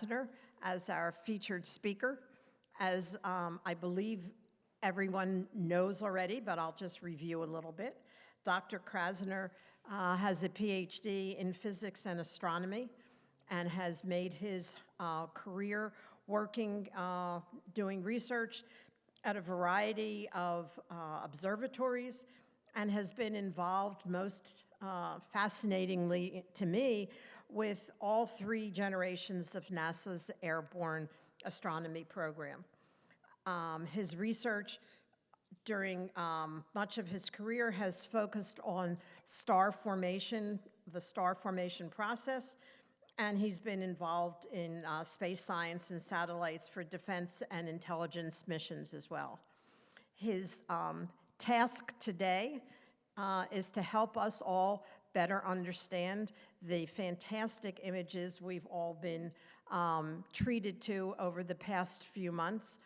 Krassner as our featured speaker. As I believe everyone knows already, but I'll just review a little bit. Dr. Krassner has a PhD in physics and astronomy and has made his career working, doing research at a variety of observatories, and has been involved most fascinatingly to me with all three generations of NASA's airborne astronomy program. His research during much of his career has focused on star formation, the star formation process, and he's been involved in space science and satellites for defense and intelligence missions as well. His task today is to help us all better understand the fantastic images we've all been treated to over the past few months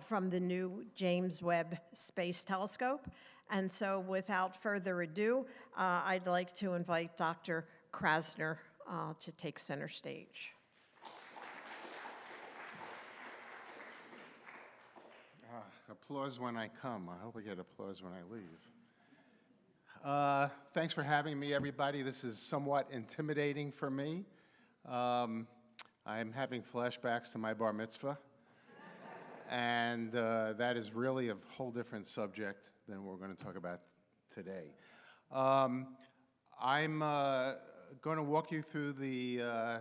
from the new James Webb Space Telescope. And so without further ado, I'd like to invite Dr. Krassner to take center stage. Applause when I come. I hope I get applause when I leave. Thanks for having me, everybody. This is somewhat intimidating for me. I'm having flashbacks to my bar mitzvah, and that is really a whole different subject than we're going to talk about today. I'm going to walk you through the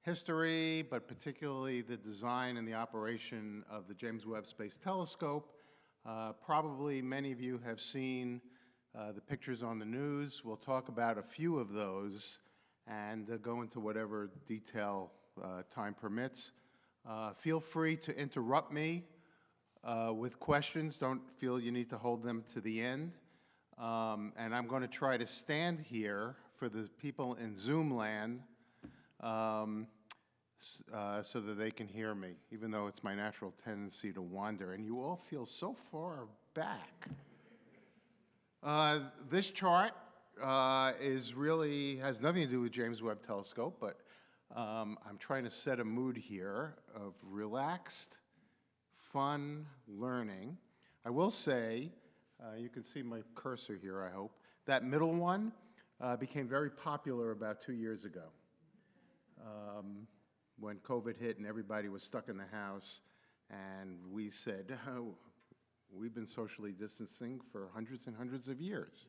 history, but particularly the design and the operation of the James Webb Space Telescope. Probably many of you have seen the pictures on the news. We'll talk about a few of those and go into whatever detail time permits. Feel free to interrupt me with questions. Don't feel you need to hold them to the end. And I'm going to try to stand here for the people in Zoom land so that they can hear me, even though it's my natural tendency to wander. And you all feel so far back. This chart has nothing to do with James Webb Telescope, but I'm trying to set a mood here of relaxed, fun learning. I will say, you can see my cursor here, I hope. That middle one became very popular about 2 years ago when COVID hit and everybody was stuck in the house, and we said, oh, we've been socially distancing for hundreds and hundreds of years.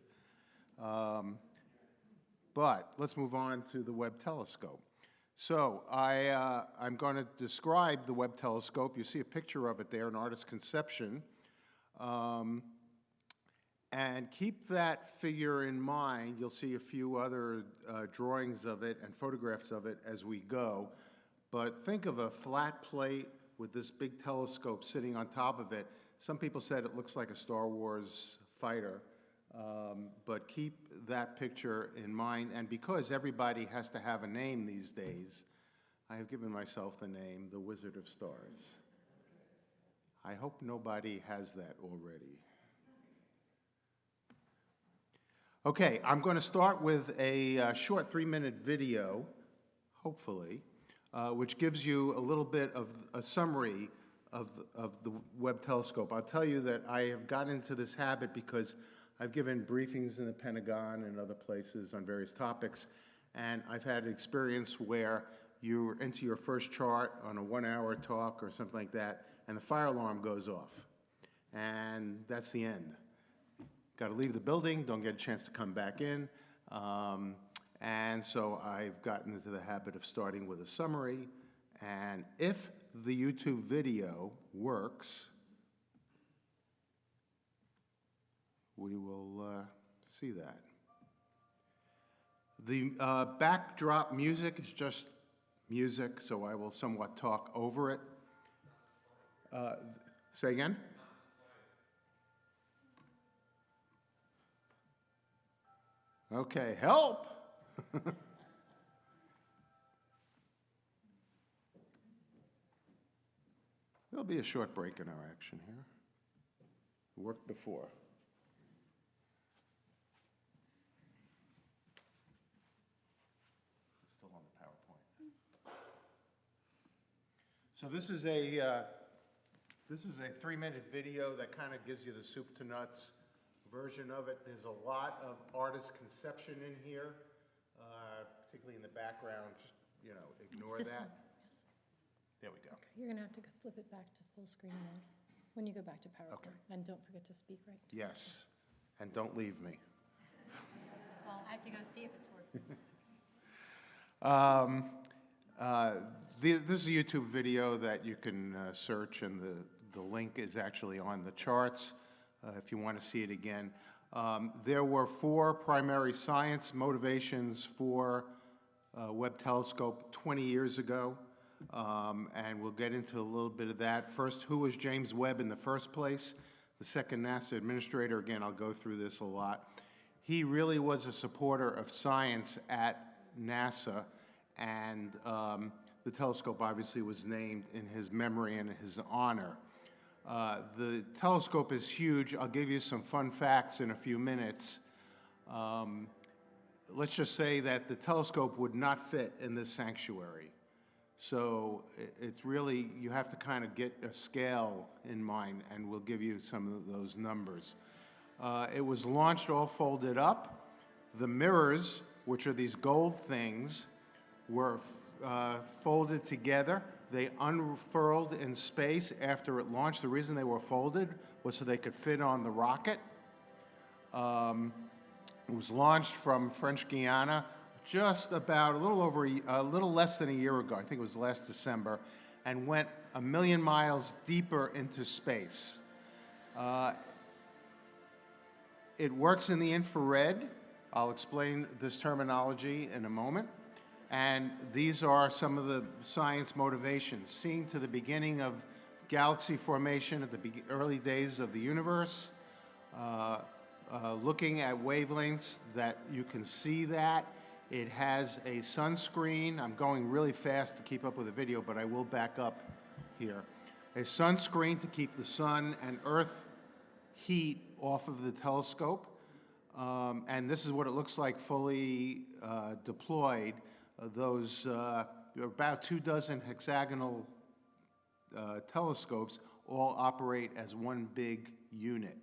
But let's move on to the Webb telescope. So I'm going to describe the Webb telescope. You see a picture of it there, an artist's conception. And keep that figure in mind. You'll see a few other drawings of it and photographs of it as we go. But think of a flat plate with this big telescope sitting on top of it. Some people said it looks like a Star Wars fighter, but keep that picture in mind. And because everybody has to have a name these days, I have given myself the name, the Wizard of Stars. I hope nobody has that already. Okay, I'm going to start with a short 3-minute video, hopefully, which gives you a little bit of a summary of the Webb telescope. I'll tell you that I have gotten into this habit because I've given briefings in the Pentagon and other places on various topics, and I've had an experience where you're into your first chart on a 1-hour talk or something like that, and the fire alarm goes off, and that's the end. Got to leave the building, don't get a chance to come back in, and so I've gotten into the habit of starting with a summary, and if the YouTube video works, we will see that. The backdrop music is just music, so I will somewhat talk over it. Say again? Okay, help! There'll be a short break in our action here. It worked before. It's still on the PowerPoint. So this is a 3-minute video that kind of gives you the soup to nuts version of it. There's a lot of artist conception in here, particularly in the background. Just, ignore It's this that. one, yes. There we go. Okay, you're going to have to flip it back to full screen then, when you go back to PowerPoint. Okay. And don't forget to speak right. Yes, and don't leave me. Well, I have to go see if it's working. This is a YouTube video that you can search, and the link is actually on the charts if you want to see it again. There were 4 primary science motivations for Webb telescope 20 years ago, and we'll get into a little bit of that. First, who was James Webb in the first place? The second, NASA administrator. Again, I'll go through this a lot. He really was a supporter of science at NASA, and the telescope obviously was named in his memory and his honor. The telescope is huge. I'll give you some fun facts in a few minutes. Let's just say that the telescope would not fit in this sanctuary. So it's really, you have to kind of get a scale in mind, and we'll give you some of those numbers. It was launched all folded up. The mirrors, which are these gold things, were folded together. They unfurled in space after it launched. The reason they were folded was so they could fit on the rocket. It was launched from French Guiana just about a little less than a year ago. I think it was last December, and went 1 million miles deeper into space. It works in the infrared. I'll explain this terminology in a moment. And these are some of the science motivations. Seeing to the beginning of galaxy formation at the early days of the universe, looking at wavelengths that you can see that. It has a sunscreen. I'm going really fast to keep up with the video, but I will back up here. A sunscreen to keep the sun and earth heat off of the telescope. And this is what it looks like fully deployed. Those about 24 hexagonal telescopes all operate as one big unit.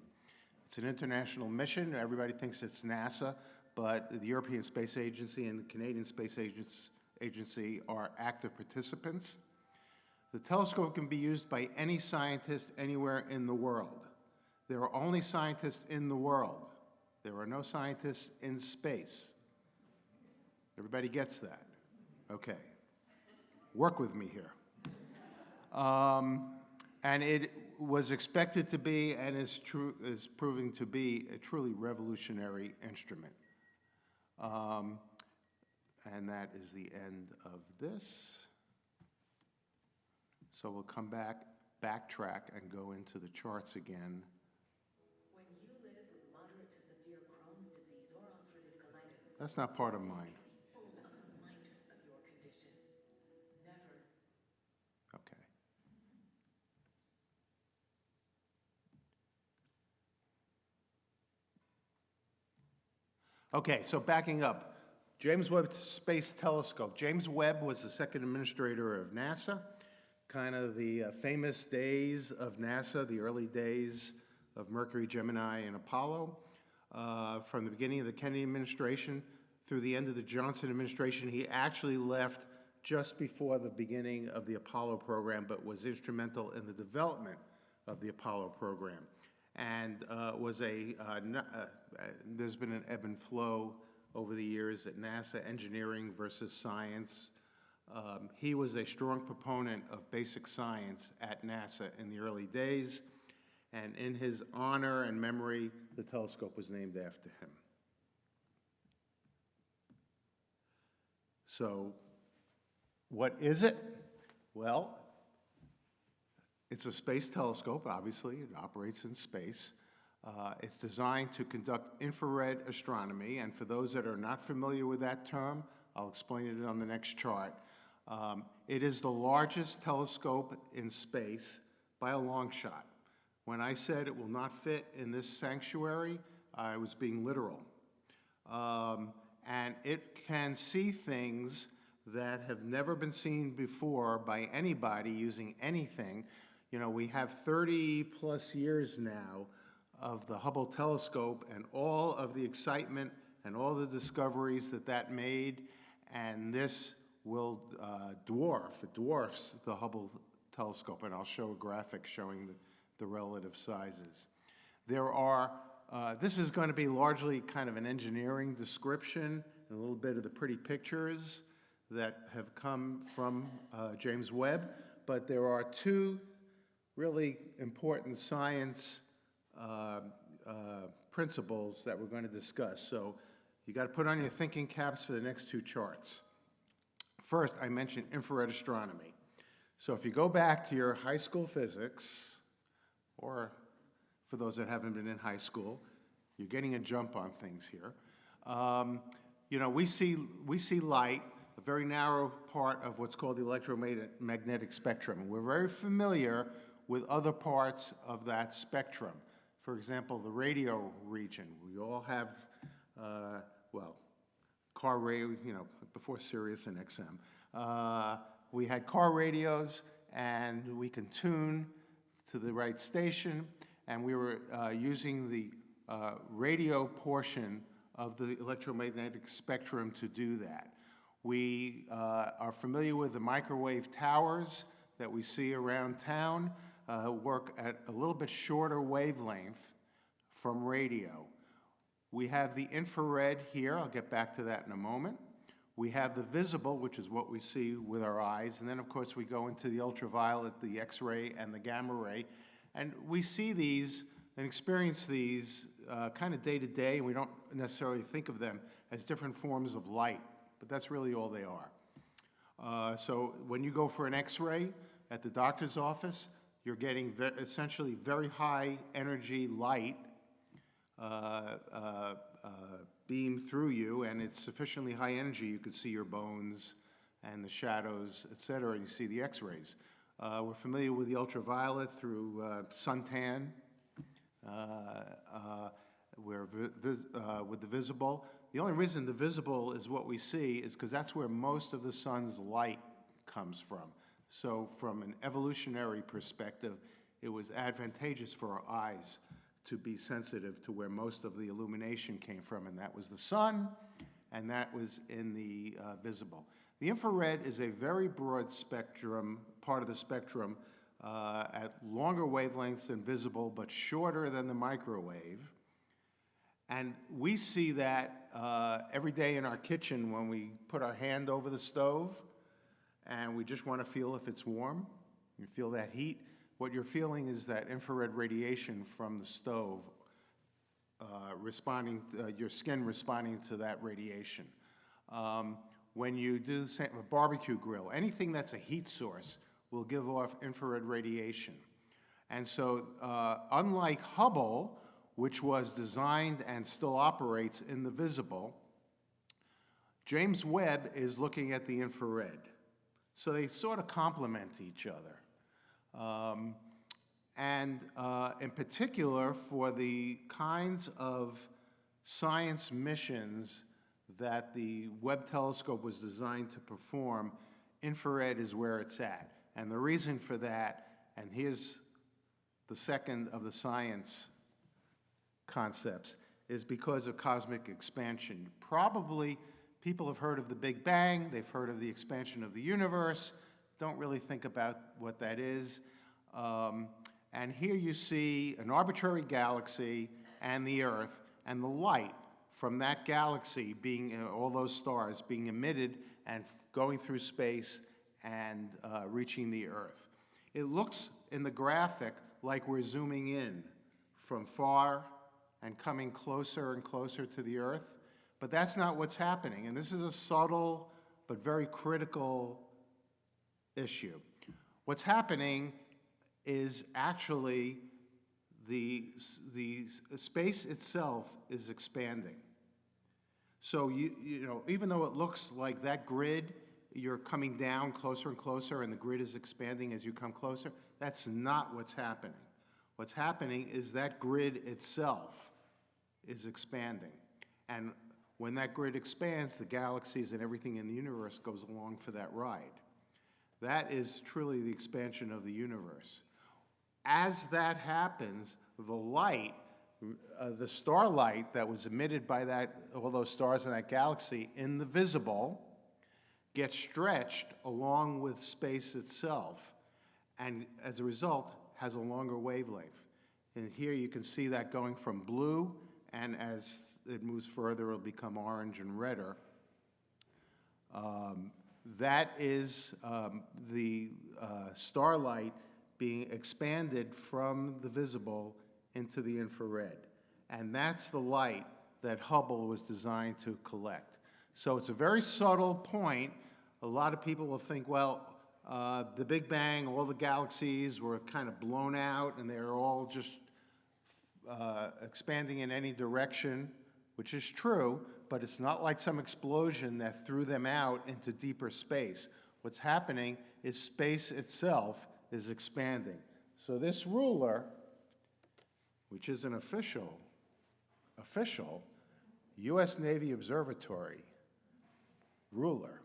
It's an international mission. Everybody thinks it's NASA, but the European Space Agency and the Canadian Space Agency are active participants. The telescope can be used by any scientist anywhere in the world. There are only scientists in the world. There are no scientists in space. Everybody gets that? Okay. Work with me here. And it was expected to be, and is proving to be, a truly revolutionary instrument. And that is the end of this. So we'll come back, backtrack, and go into the charts again. When you live with moderate to severe Crohn's disease or ulcerative colitis, That's not part of mine. be full of reminders of your condition. Never. Okay. Okay, so backing up, James Webb Space Telescope. James Webb was the second administrator of NASA, kind of the famous days of NASA, the early days of Mercury, Gemini, and Apollo. From the beginning of the Kennedy administration through the end of the Johnson administration, he actually left just before the beginning of the Apollo program, but was instrumental in the development of the Apollo program. And there's been an ebb and flow over the years at NASA, engineering versus science. He was a strong proponent of basic science at NASA in the early days, and in his honor and memory, the telescope was named after him. So, what is it? Well, it's a space telescope, obviously. It operates in space. It's designed to conduct infrared astronomy, and for those that are not familiar with that term, I'll explain it on the next chart. It is the largest telescope in space by a long shot. When I said it will not fit in this sanctuary, I was being literal. And it can see things that have never been seen before by anybody using anything. You know, we have 30 plus years now of the Hubble telescope and all of the excitement and all the discoveries that that made, and this will dwarfs the Hubble telescope, and I'll show a graphic showing the relative sizes. There are, this is going to be largely kind of an engineering description and a little bit of the pretty pictures that have come from James Webb, but there are two really important science principles that we're going to discuss. So you got to put on your thinking caps for the next two charts. First, I mentioned infrared astronomy. So if you go back to your high school physics, or for those that haven't been in high school, you're getting a jump on things here. You know, we see light, a very narrow part of what's called the electromagnetic spectrum. We're very familiar with other parts of that spectrum. For example, the radio region. We all have, well, car radio, you know, before Sirius and XM. We had car radios, and we can tune to the right station, and we were using the radio portion of the electromagnetic spectrum to do that. We are familiar with the microwave towers that we see around town, work at a little bit shorter wavelength from radio. We have the infrared here. I'll get back to that in a moment. We have the visible, which is what we see with our eyes, and then of course we go into the ultraviolet, the X-ray, and the gamma ray, and we see these and experience these kind of day to day, and we don't necessarily think of them as different forms of light, but that's really all they are. So when you go for an X-ray at the doctor's office, you're getting essentially very high energy light beam through you, and it's sufficiently high energy you could see your bones and the shadows, et cetera, and you see the X-rays. We're familiar with the ultraviolet through suntan. With the visible. The only reason the visible is what we see is because that's where most of the sun's light comes from. So from an evolutionary perspective, it was advantageous for our eyes to be sensitive to where most of the illumination came from, and that was the sun, and that was in the visible. The infrared is a very broad spectrum, part of the spectrum, at longer wavelengths than visible, but shorter than the microwave. And we see that every day in our kitchen when we put our hand over the stove, and we just want to feel if it's warm. You feel that heat. What you're feeling is that infrared radiation from the stove your skin responding to that radiation. When you do a barbecue grill, anything that's a heat source will give off infrared radiation. And so unlike Hubble, which was designed and still operates in the visible, James Webb is looking at the infrared. So they sort of complement each other. In particular, for the kinds of science missions that the Webb telescope was designed to perform, infrared is where it's at. And the reason for that, and here's the second of the science concepts, is because of cosmic expansion. Probably people have heard of the Big Bang, they've heard of the expansion of the universe, don't really think about what that is. And here you see an arbitrary galaxy and the Earth, and the light from that galaxy being, all those stars being emitted and going through space and reaching the Earth. It looks in the graphic like we're zooming in from far and coming closer and closer to the Earth, but that's not what's happening. And this is a subtle but very critical issue. What's happening is actually the space itself is expanding. So you know, even though it looks like that grid, you're coming down closer and closer and the grid is expanding as you come closer, that's not what's happening. What's happening is that grid itself is expanding. And When that grid expands, the galaxies and everything in the universe goes along for that ride. That is truly the expansion of the universe. As that happens, the light, the starlight that was emitted by all those stars in that galaxy in the visible gets stretched along with space itself, and as a result has a longer wavelength. And here you can see that going from blue, and as it moves further, it'll become orange and redder. That is the starlight being expanded from the visible into the infrared. And that's the light that Hubble was designed to collect. So it's a very subtle point. A lot of people will think, well, the Big Bang, all the galaxies were kind of blown out and they're all just expanding in any direction, which is true, but it's not like some explosion that threw them out into deeper space. What's happening is space itself is expanding. So this ruler, which is an official U.S. Navy Observatory ruler.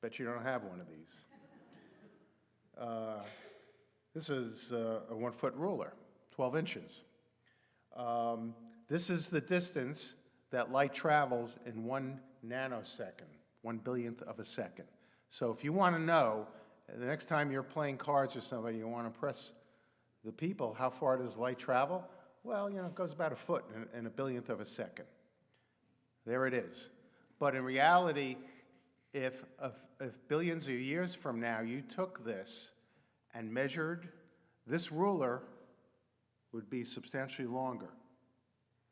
Bet you don't have one of these. This is a 1-foot ruler, 12 inches. This is the distance that light travels in 1 nanosecond, 1/1000th of a second. So if you want to know, the next time you're playing cards with somebody, you want to impress the people, how far does light travel? Well, it goes about 1 foot in 1/1000th of a second. There it is. But in reality, if billions of years from now you took this and measured, this ruler would be substantially longer,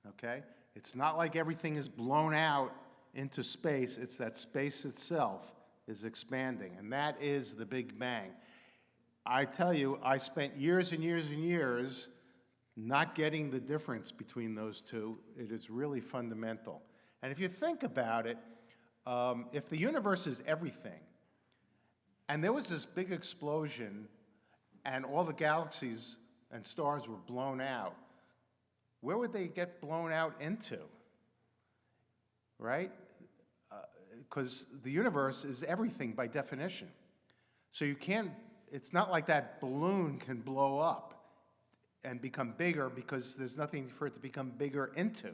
okay? It's not like everything is blown out into space, it's that space itself is expanding, and that is the Big Bang. I tell you, I spent years and years and years not getting the difference between those two. It is really fundamental. And if you think about it, if the universe is everything, and there was this big explosion, and all the galaxies and stars were blown out, where would they get blown out into? Right? Because the universe is everything by definition. So you can't, it's not like that balloon can blow up and become bigger because there's nothing for it to become bigger into.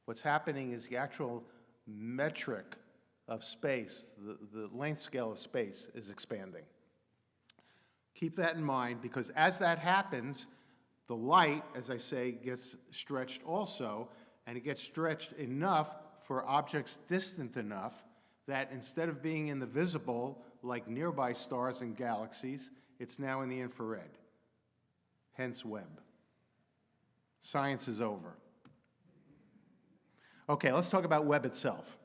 What's happening is the actual metric of space, the length scale of space is expanding. Keep that in mind, because as that happens, the light, as I say, gets stretched also, and it gets stretched enough for objects distant enough that instead of being in the visible, like nearby stars and galaxies, it's now in the infrared. Hence Webb. Science is over. Okay, let's talk about Webb itself.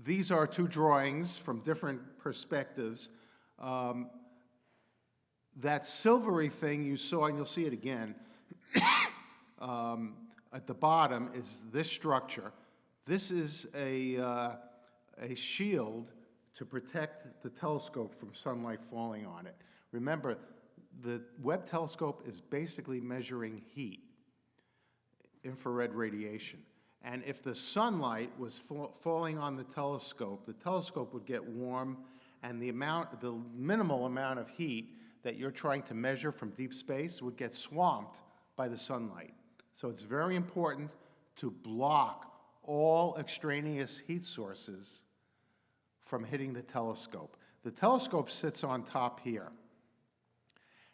These are two drawings from different perspectives. That silvery thing you saw, and you'll see it again, at the bottom is this structure. This is a shield to protect the telescope from sunlight falling on it. Remember, the Webb telescope is basically measuring heat, infrared radiation. And if the sunlight was falling on the telescope would get warm, and the minimal amount of heat that you're trying to measure from deep space would get swamped by the sunlight. So it's very important to block all extraneous heat sources from hitting the telescope. The telescope sits on top here.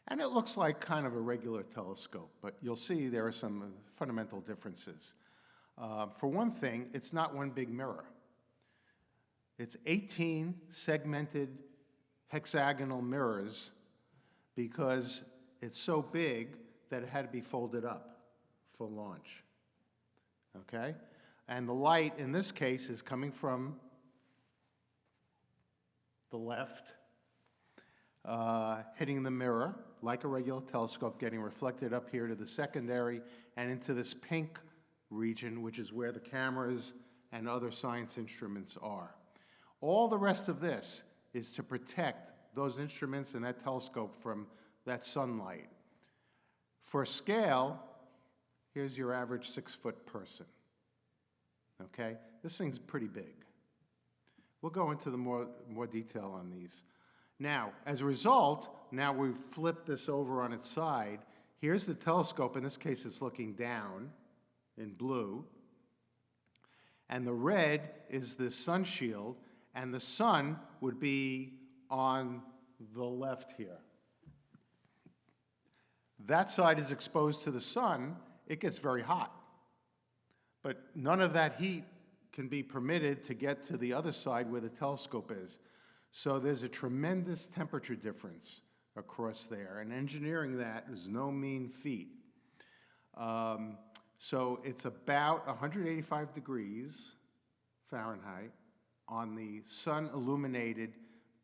And it looks like kind of a regular telescope, but you'll see there are some fundamental differences. For one thing, it's not one big mirror. It's 18 segmented hexagonal mirrors because it's so big that it had to be folded up for launch, okay? And the light, in this case, is coming from the left, hitting the mirror like a regular telescope, getting reflected up here to the secondary and into this pink region, which is where the cameras and other science instruments are. All the rest of this is to protect those instruments and that telescope from that sunlight. For scale, Here's your average 6-foot person. Okay? This thing's pretty big. We'll go into the more detail on these. Now, as a result, now we've flipped this over on its side. Here's the telescope. In this case, it's looking down in blue. And the red is the sun shield, and the sun would be on the left here. That side is exposed to the sun, it gets very hot. But none of that heat can be permitted to get to the other side where the telescope is. So there's a tremendous temperature difference across there, and engineering that is no mean feat. So it's about 185 degrees Fahrenheit on the sun-illuminated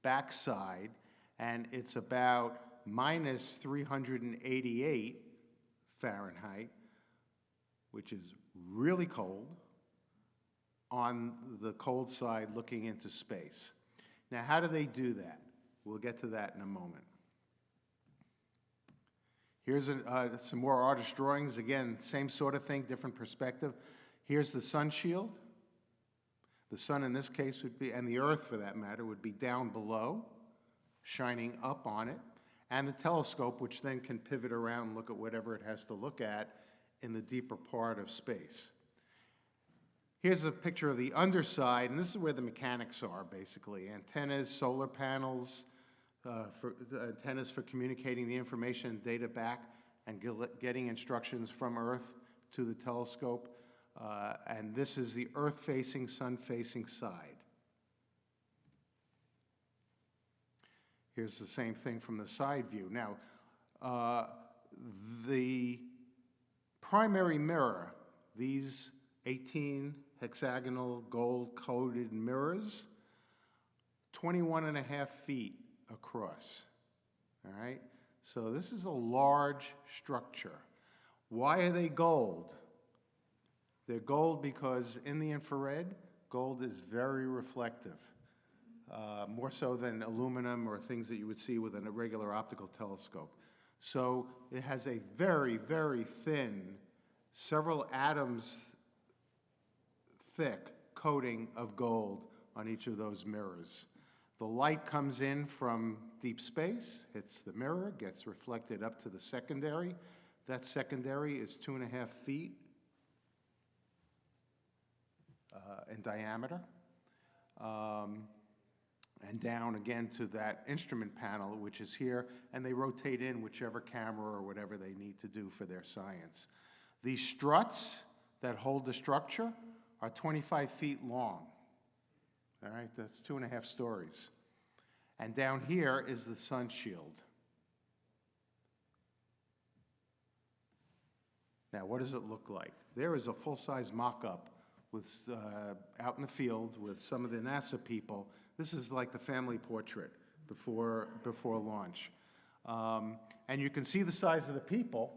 backside, and it's about minus 388 Fahrenheit, which is really cold, on the cold side looking into space. Now, how do they do that? We'll get to that in a moment. Here's some more artist drawings. Again, same sort of thing, different perspective. Here's the sun shield. The sun in this case would be, and the earth for that matter, would be down below, shining up on it, and the telescope, which then can pivot around and look at whatever it has to look at in the deeper part of space. Here's a picture of the underside, and this is where the mechanics are, basically. Antennas, solar panels, antennas for communicating the information and data back and getting instructions from Earth to the telescope. And this is the Earth-facing, sun-facing side. Here's the same thing from the side view. Now, the primary mirror, these 18 hexagonal gold-coated mirrors, 21.5 feet across, all right? So this is a large structure. Why are they gold? They're gold because in the infrared, gold is very reflective, more so than aluminum or things that you would see with a regular optical telescope. So it has a very, very thin, several atoms thick coating of gold on each of those mirrors. The light comes in from deep space, hits the mirror, gets reflected up to the secondary. That secondary is 2.5 feet in diameter, and down again to that instrument panel, which is here, and they rotate in whichever camera or whatever they need to do for their science. These struts that hold the structure are 25 feet long. All right, that's 2.5 stories. And down here is the sun shield. Now, what does it look like? There is a full-size mock-up with, out in the field with some of the NASA people. This is like the family portrait before launch. And you can see the size of the people,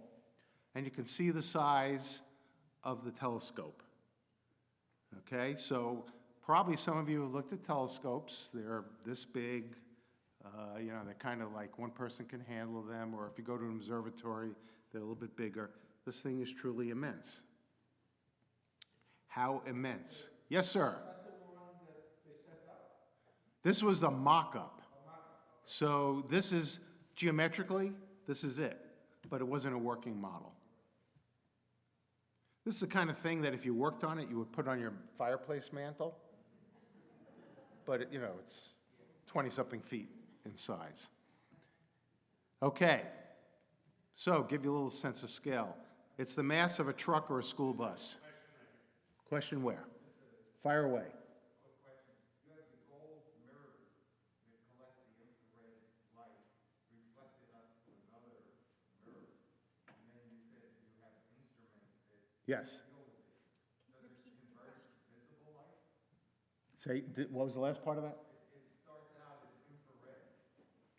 and you can see the size of the telescope. Okay, so probably some of you have looked at telescopes. They're this big. You know, they're kind of like one person can handle them, or if you go to an observatory, they're a little bit bigger. This thing is truly immense. How immense? Yes, sir. Is that the one that they set up? This was the mock-up. So this is, geometrically, this is it, but it wasn't a working model. This is the kind of thing that if you worked on it, you would put on your fireplace mantle. But, you know, it's 20-something feet in size. Okay, so give you a little sense of scale. It's the mass of a truck or a school bus. Question where? Fire away. You have the gold mirrors that collect the infrared light, reflect it up to another mirror, and then you said you have instruments that Yes. deal with it. Does it convert to visible light? Say, what was the last part of that? It starts out as infrared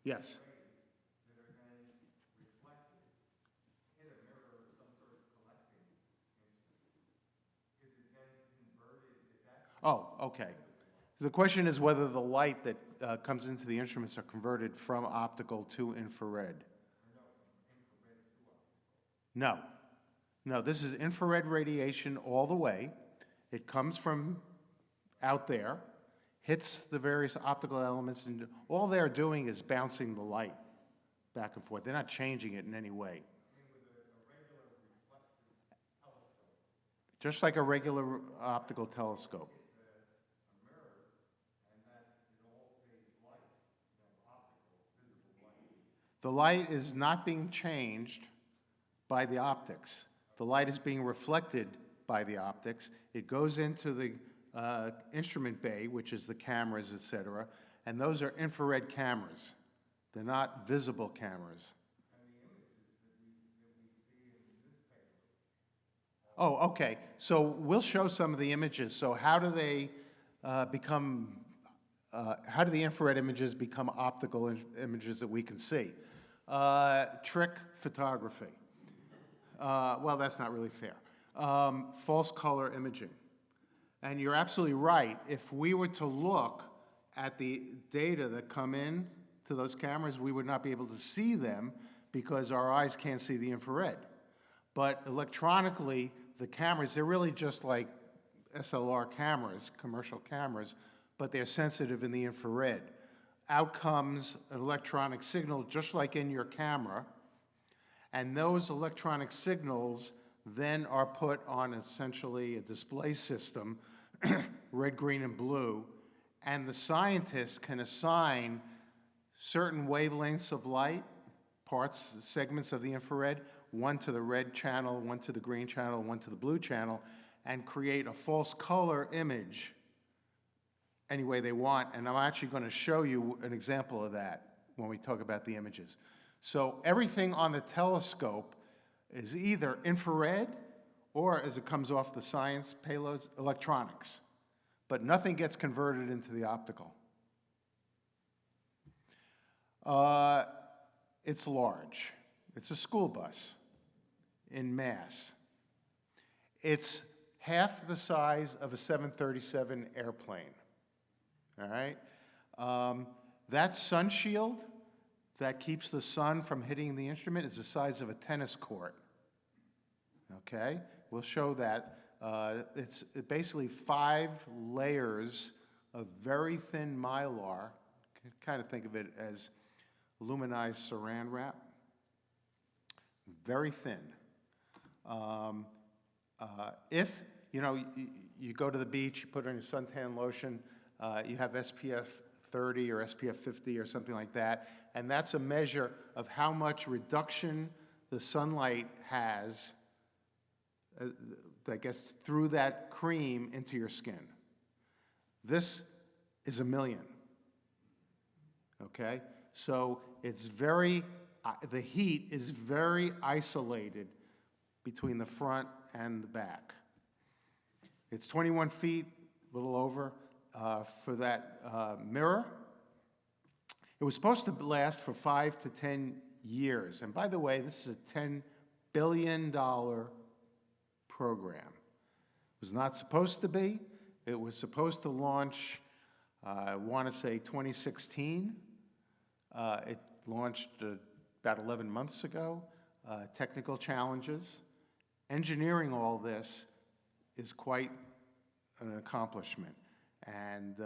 Yes. rays that are then reflected, hit a mirror or some sort of collecting instrument. Is it then converted at that point? Oh, okay. The question is whether the light that comes into the instruments are converted from optical to infrared. Or no, from infrared to optical? No. No, this is infrared radiation all the way. It comes from out there, hits the various optical elements, and all they're doing is bouncing the light back and forth. They're not changing it in any way. Just like a regular optical telescope. The light is not being changed by the optics. The light is being reflected by the optics. It goes into the instrument bay, which is the cameras, et cetera, and those are infrared cameras. They're not visible cameras. Oh, okay. So we'll show some of the images. So how do they how do the infrared images become optical images that we can see? Trick photography. Well, that's not really fair. False color imaging. And you're absolutely right. If we were to look at the data that come in to those cameras, we would not be able to see them because our eyes can't see the infrared. But electronically, the cameras, they're really just like SLR cameras, commercial cameras, but they're sensitive in the infrared. Out comes an electronic signal just like in your camera, and those electronic signals then are put on essentially a display system, red, green, and blue, and the scientists can assign certain wavelengths of light, segments of the infrared, one to the red channel, one to the green channel, one to the blue channel, and create a false color image any way they want. And I'm actually going to show you an example of that when we talk about the images. So everything on the telescope is either infrared or, as it comes off the science payloads, electronics. But nothing gets converted into the optical. It's large. It's a school bus in mass. It's half the size of a 737 airplane. All right? That sun shield that keeps the sun from hitting the instrument is the size of a tennis court. Okay? We'll show that. It's basically 5 layers of very thin mylar. Kind of think of it as aluminized saran wrap. Very thin. If, you go to the beach, you put on your suntan lotion, you have SPF 30 or SPF 50 or something like that, and that's a measure of how much reduction the sunlight has, I guess, through that cream into your skin. This is 1 million. Okay? So it's very, the heat is very isolated between the front and the back. It's 21 feet, a little over, for that mirror. It was supposed to last for 5 to 10 years. And by the way, this is a $10 billion program. It was not supposed to be. It was supposed to launch, I want to say 2016. It launched about 11 months ago. Technical challenges. Engineering all this is quite an accomplishment. And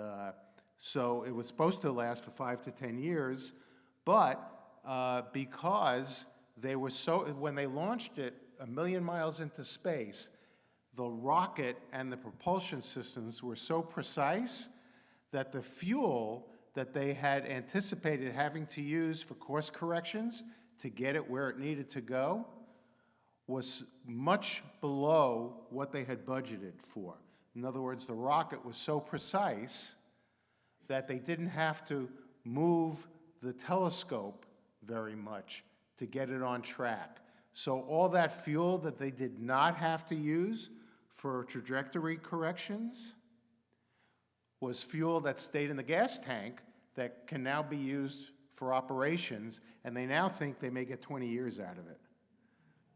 so it was supposed to last for 5 to 10 years, but because they were when they launched it 1 million miles into space, the rocket and the propulsion systems were so precise that the fuel that they had anticipated having to use for course corrections to get it where it needed to go was much below what they had budgeted for. In other words, the rocket was so precise that they didn't have to move the telescope very much to get it on track. So all that fuel that they did not have to use for trajectory corrections was fuel that stayed in the gas tank that can now be used for operations, and they now think they may get 20 years out of it.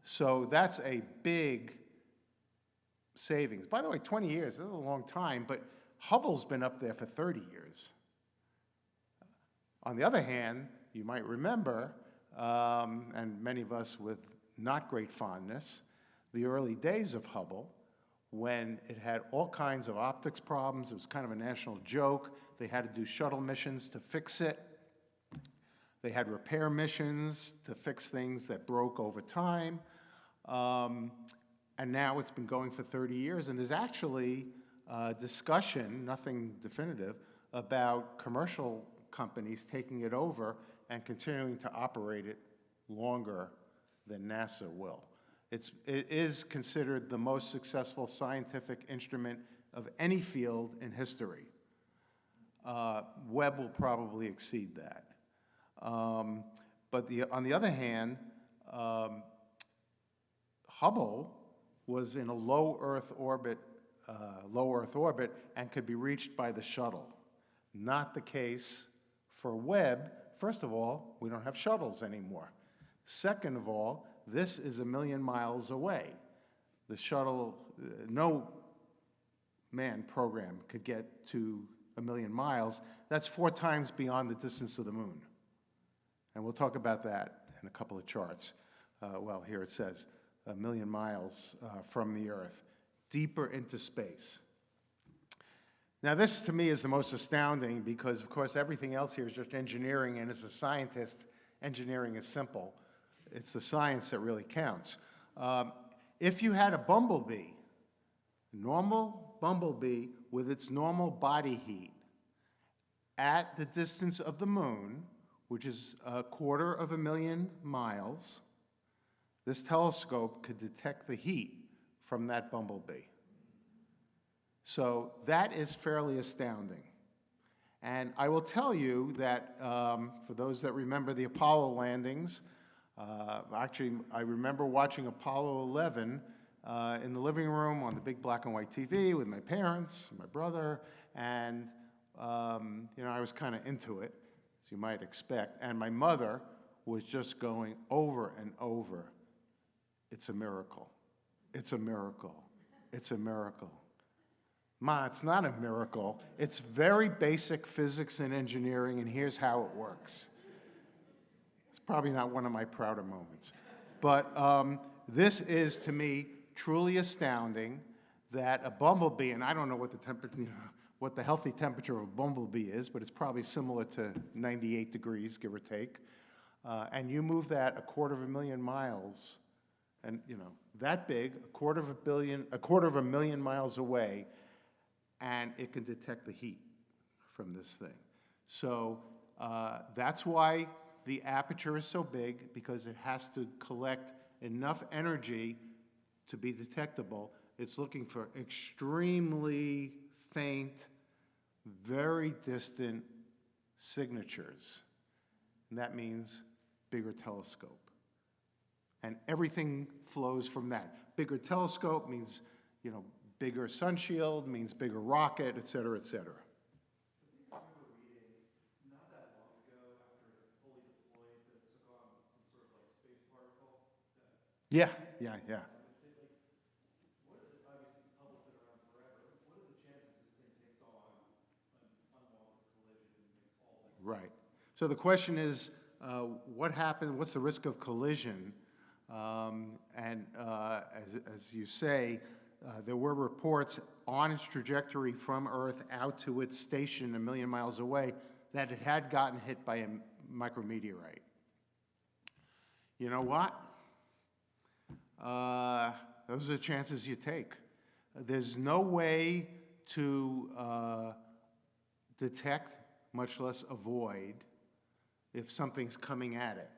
So that's a big savings. By the way, 20 years, that's a long time, but Hubble's been up there for 30 years. On the other hand, you might remember, and many of us with not great fondness, the early days of Hubble, when it had all kinds of optics problems. It was kind of a national joke. They had to do shuttle missions to fix it. They had repair missions to fix things that broke over time. And now it's been going for 30 years, and there's actually discussion, nothing definitive, about commercial companies taking it over and continuing to operate it longer than NASA will. It is considered the most successful scientific instrument of any field in history. Webb will probably exceed that. But on the other hand, Hubble was in a low Earth orbit and could be reached by the shuttle. Not the case for Webb. First of all, we don't have shuttles anymore. Second of all, this is 1 million miles away. The shuttle, no manned program could get to 1 million miles. That's 4 times beyond the distance of the moon. And we'll talk about that in a couple of charts. Well, here it says 1 million miles from the Earth, deeper into space. Now, this to me is the most astounding because, of course, everything else here is just engineering, and as a scientist, engineering is simple. It's the science that really counts. If you had a bumblebee, normal bumblebee with its normal body heat at the distance of the moon, which is 250,000 miles, this telescope could detect the heat from that bumblebee. So that is fairly astounding. And I will tell you that for those that remember the Apollo landings, actually I remember watching Apollo 11 in the living room on the big black and white TV with my parents, my brother, and you know, I was kind of into it, as you might expect. And my mother was just going over and over, "It's a miracle. It's a miracle. It's a miracle." Ma, it's not a miracle. It's very basic physics and engineering, and here's how it works. It's probably not one of my prouder moments. But this is, to me, truly astounding that a bumblebee, and I don't know what the temperature, what the healthy temperature of a bumblebee is, but it's probably similar to 98 degrees, give or take. And you move that 250,000 miles, and you know, that big, a quarter of a million miles away, and it can detect the heat from this thing. So that's why the aperture is so big, because it has to collect enough energy to be detectable. It's looking for extremely faint, very distant signatures. And that means bigger telescope. And everything flows from that. Bigger telescope means, you know, bigger sun shield, means bigger rocket, et cetera, et cetera. I remember reading not that long ago, after it fully deployed, that it took on some sort of like space particle. Yeah. Obviously, Hubble's been around forever. What are the chances this thing takes on an unwanted collision and makes all this? Right. So the question is, what happened? What's the risk of collision? As you say, there were reports on its trajectory from Earth out to its station 1 million miles away that it had gotten hit by a micrometeorite. You know what? Those are the chances you take. There's no way to detect, much less avoid, if something's coming at it.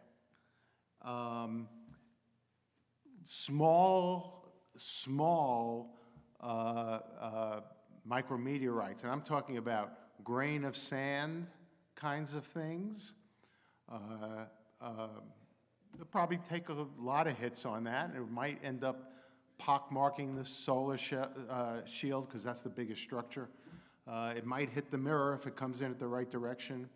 Small micrometeorites, and I'm talking about grain of sand kinds of things. They'll probably take a lot of hits on that, and it might end up pockmarking the solar shield, because that's the biggest structure. It might hit the mirror if it comes in at the right direction.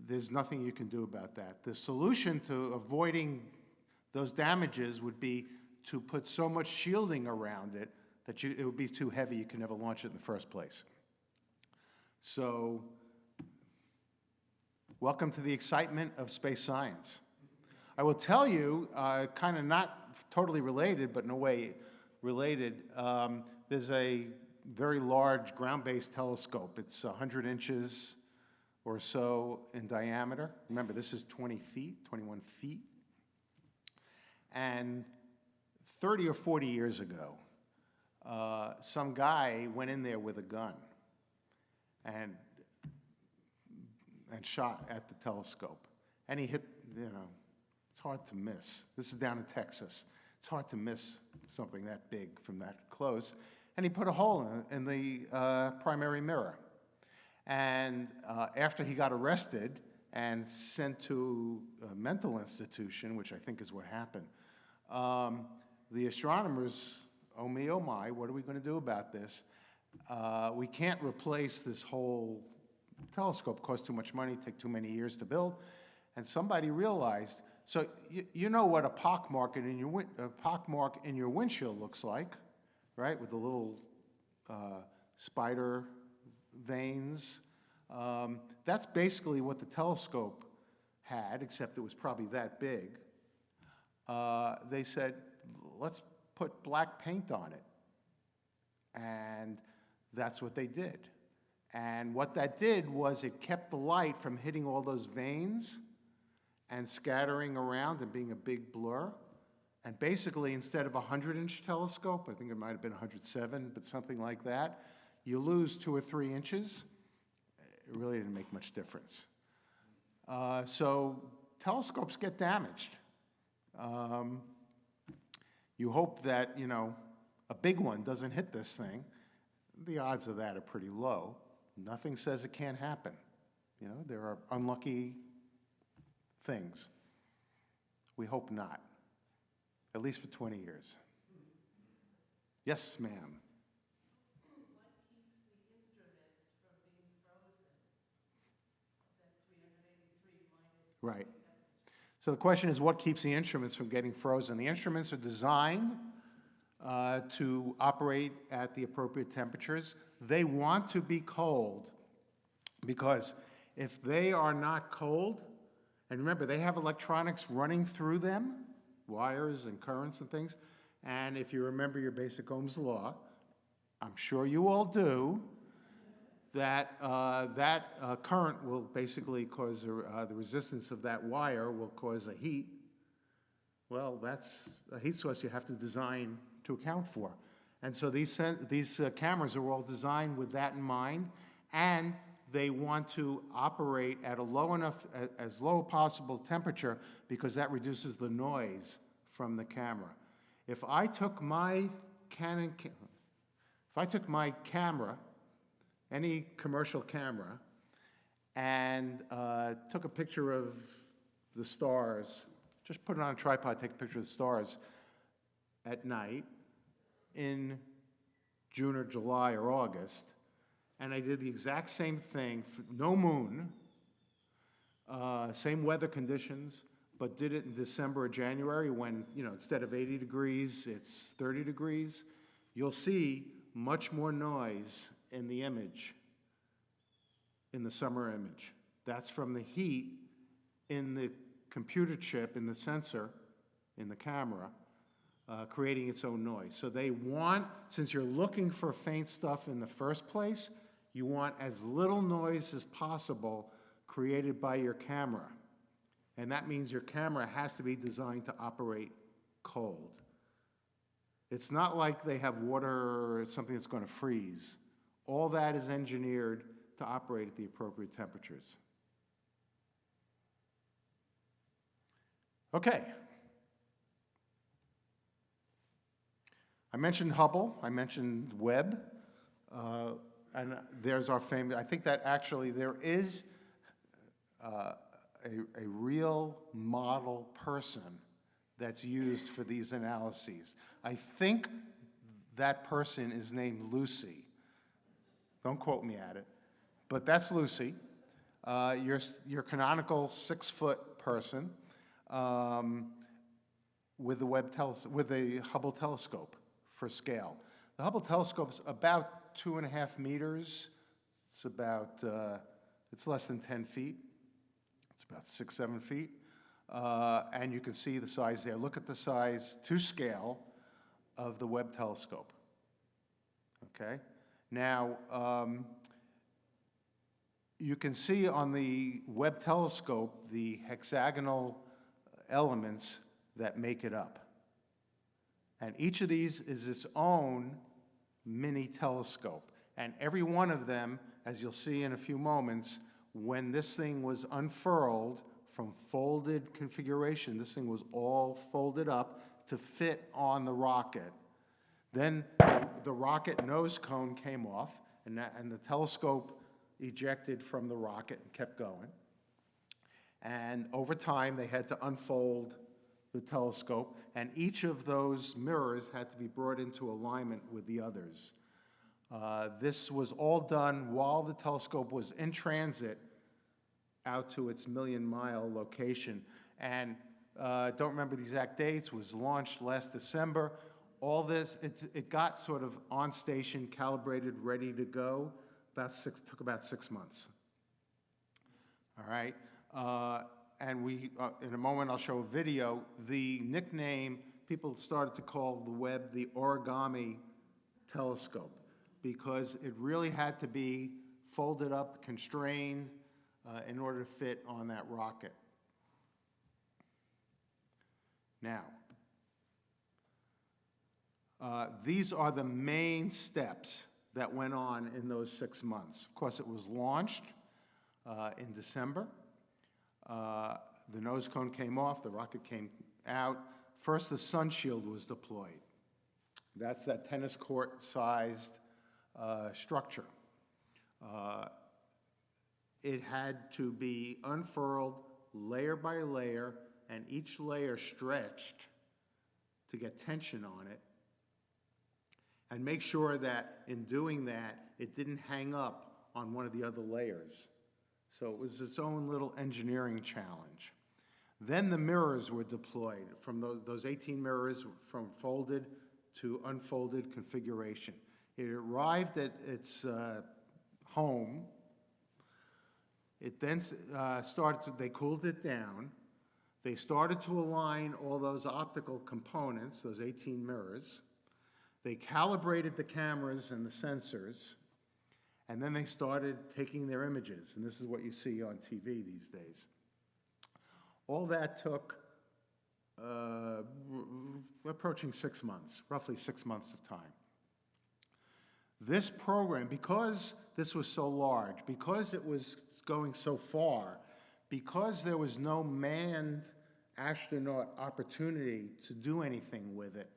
There's nothing you can do about that. The solution to avoiding those damages would be to put so much shielding around it that it would be too heavy, you can never launch it in the first place. So, welcome to the excitement of space science. I will tell you, kind of not totally related, but in a way related, there's a very large ground-based telescope. It's 100 inches or so in diameter. Remember, this is 20 feet, 21 feet. And 30 or 40 years ago, some guy went in there with a gun and shot at the telescope. And he hit, you know, it's hard to miss. This is down in Texas. It's hard to miss something that big from that close. And he put a hole in the primary mirror. And after he got arrested and sent to a mental institution, which I think is what happened, the astronomers, oh me, oh my, what are we going to do about this? We can't replace this whole telescope. It costs too much money, take too many years to build. And somebody realized, so you know what a pockmark in your windshield looks like, right? With the little spider veins. That's basically what the telescope had, except it was probably that big. They said, let's put black paint on it. And that's what they did. And what that did was it kept the light from hitting all those veins and scattering around and being a big blur. And basically, instead of a 100-inch telescope, I think it might have been 107, but something like that, you lose 2 or 3 inches. It really didn't make much difference. So telescopes get damaged. You hope that, you know, a big one doesn't hit this thing. The odds of that are pretty low. Nothing says it can't happen. You know, there are unlucky things. We hope not, at least for 20 years. Yes, ma'am. What keeps the instruments from being frozen? That 383 minus. Right. So the question is, what keeps the instruments from getting frozen? The instruments are designed to operate at the appropriate temperatures. They want to be cold because if they are not cold, and remember, they have electronics running through them, wires and currents and things, and if you remember your basic Ohm's law, I'm sure you all do, that current will basically cause the resistance of that wire will cause a heat. Well, that's a heat source you have to design to account for. And so these cameras are all designed with that in mind, and they want to operate at a as low possible temperature because that reduces the noise from the camera. If I took my camera, any commercial camera, and took a picture of the stars, just put it on a tripod, take a picture of the stars at night in June or July or August, and I did the exact same thing, no moon, same weather conditions, but did it in December or January when, you know, instead of 80 degrees, it's 30 degrees, you'll see much more noise in the image, in the summer image. That's from the heat in the computer chip, in the sensor, in the camera, creating its own noise. So they want, since you're looking for faint stuff in the first place, you want as little noise as possible created by your camera. And that means your camera has to be designed to operate cold. It's not like they have water or something that's going to freeze. All that is engineered to operate at the appropriate temperatures. Okay. I mentioned Hubble, I mentioned Webb, and there's our famous, I think that actually there is a real model person that's used for these analyses. I think that person is named Lucy. Don't quote me at it, but that's Lucy, your canonical 6-foot person with the Hubble telescope for scale. The Hubble telescope's about 2.5 meters. It's about, it's less than 10 feet. It's about 6, 7 feet. And you can see the size there. Look at the size to scale of the Webb telescope. Okay? Now, you can see on the Webb telescope the hexagonal elements that make it up. And each of these is its own mini telescope. And every one of them, as you'll see in a few moments, when this thing was unfurled from folded configuration, this thing was all folded up to fit on the rocket. Then the rocket nose cone came off, and the telescope ejected from the rocket and kept going. And over time, they had to unfold the telescope, and each of those mirrors had to be brought into alignment with the others. This was all done while the telescope was in transit out to its million-mile location. And don't remember the exact dates, was launched last December. All this, it got sort of on station, calibrated, ready to go. Took about 6 months. All right. And in a moment, I'll show a video. The nickname, people started to call the Webb the origami telescope, because it really had to be folded up, constrained, in order to fit on that rocket. Now, these are the main steps that went on in those 6 months. Of course, it was launched in December. The nose cone came off, the rocket came out. First, the sun shield was deployed. That's that tennis court-sized structure. It had to be unfurled layer by layer, and each layer stretched to get tension on it, and make sure that in doing that, it didn't hang up on one of the other layers. So it was its own little engineering challenge. Then the mirrors were deployed from those 18 mirrors from folded to unfolded configuration. It arrived at its home. It then they cooled it down. They started to align all those optical components, those 18 mirrors. They calibrated the cameras and the sensors, and then they started taking their images, and this is what you see on TV these days. All that took approaching 6 months, roughly 6 months of time. This program, because this was so large, because it was going so far, because there was no manned astronaut opportunity to do anything with it,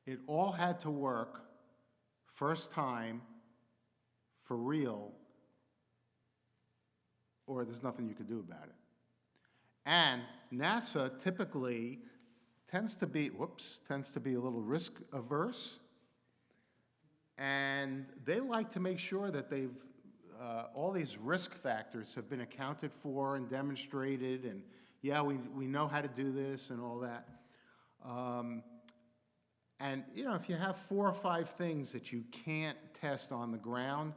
it all had to work first time for real, or there's nothing you could do about it. And NASA typically tends to be a little risk averse, and they like to make sure that all these risk factors have been accounted for and demonstrated, and yeah, we know how to do this and all that. And you know, if you have 4 or 5 things that you can't test on the ground,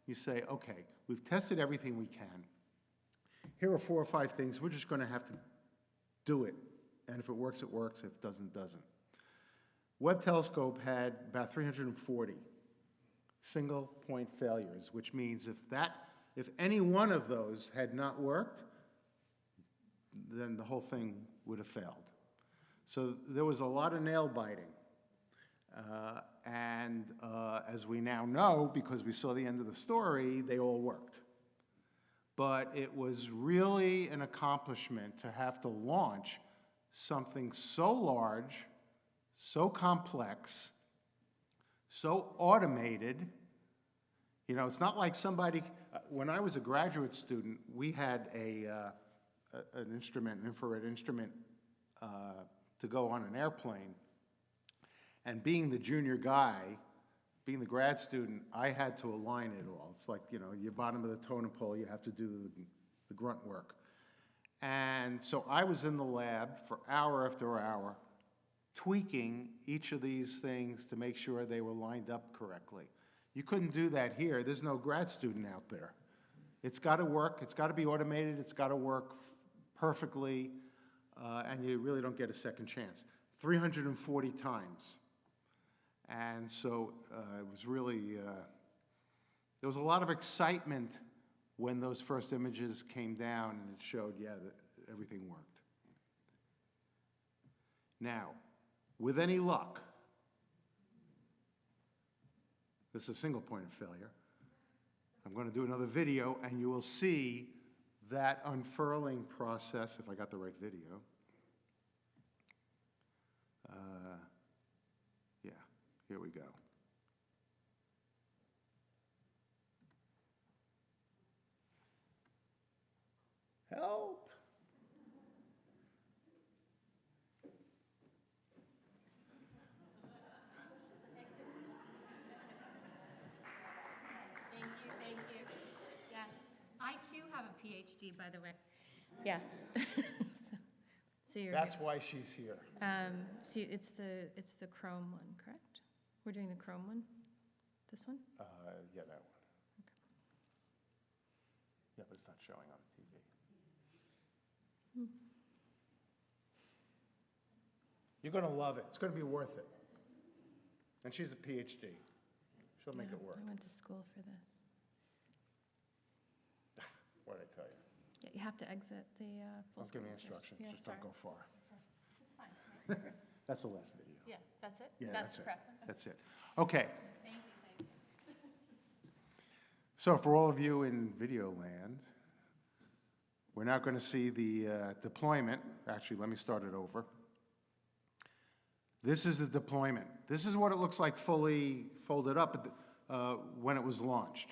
you say, okay, we've tested everything we can. Here are 4 or 5 things, we're just going to have to do it. And if it works, it works. If it doesn't, it doesn't. Webb telescope had about 340 single point failures, which means if any one of those had not worked, then the whole thing would have failed. So there was a lot of nail biting. As we now know, because we saw the end of the story, they all worked. But it was really an accomplishment to have to launch something so large, so complex, so automated. You know, it's not like somebody, when I was a graduate student, we had an infrared instrument to go on an airplane. And being the junior guy, being the grad student, I had to align it all. It's like, you know, you're bottom of the totem pole, you have to do the grunt work. And so I was in the lab for hour after hour, tweaking each of these things to make sure they were lined up correctly. You couldn't do that here. There's no grad student out there. It's got to work. It's got to be automated. It's got to work perfectly. and you really don't get a second chance. 340 times. And so it was really, there was a lot of excitement when those first images came down and it showed, yeah, that everything worked. Now, with any luck, this is a single point of failure. I'm going to do another video and you will see that unfurling process, if I got the right video. Yeah, here we go. Help! Thank you. Yes, I too have a PhD, by the way. Yeah. So you're That's why she's here. so it's the chrome one, correct? We're doing the chrome one? This one? Yeah, that one. Yeah, but it's not showing on the TV. You're going to love it. It's going to be worth it. And she's a PhD. She'll make Yeah, it work. I went to school for this. What did I tell you? Yeah, you have to exit the full Don't give screen me first. instructions. Yeah, Just sorry. don't go far. It's fine. That's the last video. Yeah, that's it? Yeah, that's it. correct. That's it. Okay. Thank you. So for all of you in video land, we're now going to see the deployment. Actually, let me start it over. This is the deployment. This is what it looks like fully folded up when it was launched.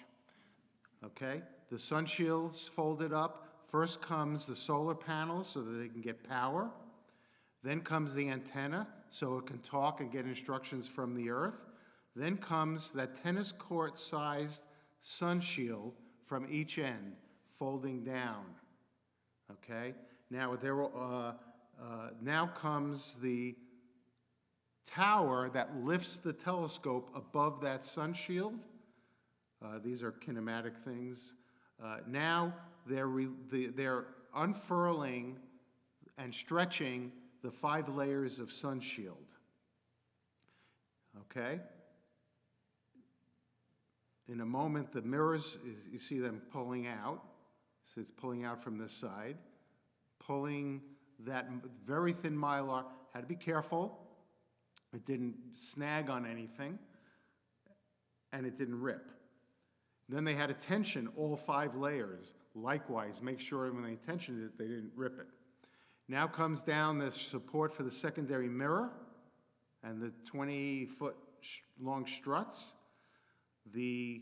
Okay? The sun shields folded up. First comes the solar panels so that they can get power. Then comes the antenna so it can talk and get instructions from the Earth. Then comes that tennis court-sized sun shield from each end, folding down. Okay? Now, now comes the tower that lifts the telescope above that sun shield. These are kinematic things. Now they're unfurling and stretching the 5 layers of sun shield. Okay? In a moment, the mirrors, you see them pulling out. So it's pulling out from this side. Pulling that very thin mylar. Had to be careful. It didn't snag on anything. And it didn't rip. Then they had to tension all 5 layers. Likewise, make sure when they tensioned it, they didn't rip it. Now comes down the support for the secondary mirror and the 20-foot long struts, the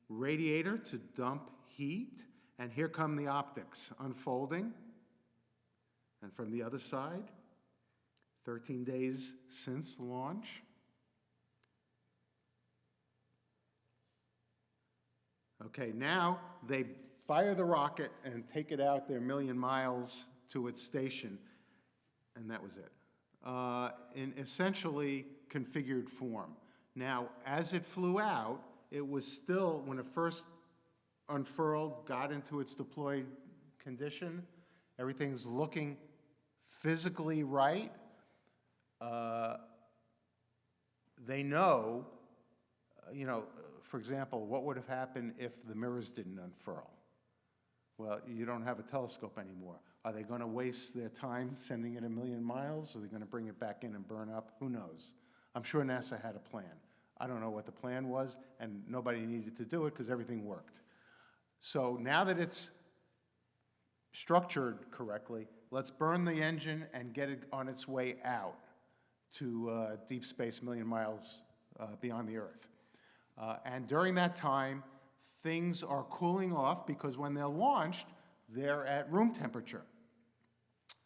radiator to dump heat, and here come the optics unfolding. And from the other side, 13 days since launch. Okay, now they fire the rocket and take it out their 1,000,000 miles to its station, and that was it, in essentially configured form. Now, as it flew out, it was still, when it first unfurled, got into its deployed condition, everything's looking physically right. They know, for example, what would have happened if the mirrors didn't unfurl? Well, you don't have a telescope anymore. Are they going to waste their time sending it 1,000,000 miles? Are they going to bring it back in and burn up? Who knows? I'm sure NASA had a plan. I don't know what the plan was, and nobody needed to do it because everything worked. So now that it's structured correctly, let's burn the engine and get it on its way out to deep space 1,000,000 miles beyond the Earth. And during that time, things are cooling off because when they're launched, they're at room temperature.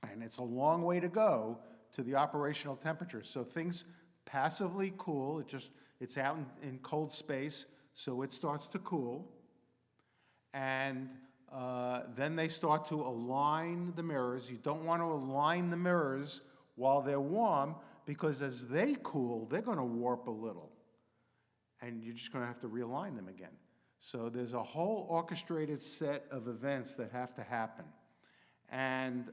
And it's a long way to go to the operational temperature. So things passively cool. It's out in cold space, so it starts to cool. And then they start to align the mirrors. You don't want to align the mirrors while they're warm because as they cool, they're going to warp a little. And you're just going to have to realign them again. So there's a whole orchestrated set of events that have to happen. And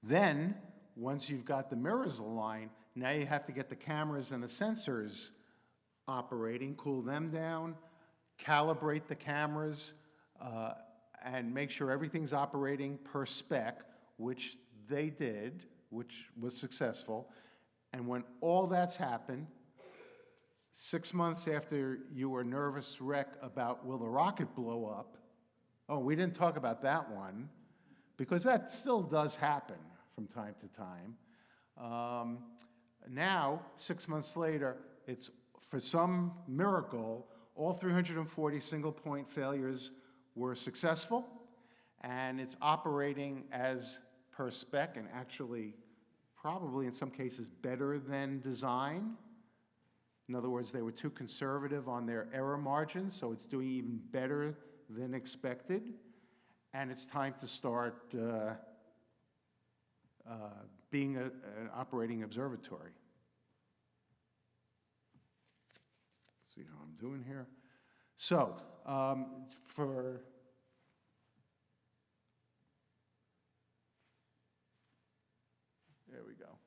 Then, once you've got the mirrors aligned, now you have to get the cameras and the sensors operating, cool them down, calibrate the cameras, and make sure everything's operating per spec, which they did, which was successful. And when all that's happened, 6 months after you were nervous wreck about will the rocket blow up, oh, we didn't talk about that one, because that still does happen from time to time. Now, 6 months later, it's for some miracle, all 340 single-point failures were successful, and it's operating as per spec, and actually probably in some cases better than design. In other words, they were too conservative on their error margins, so it's doing even better than expected, and it's time to start being an operating observatory. See how I'm doing here? So, there we go.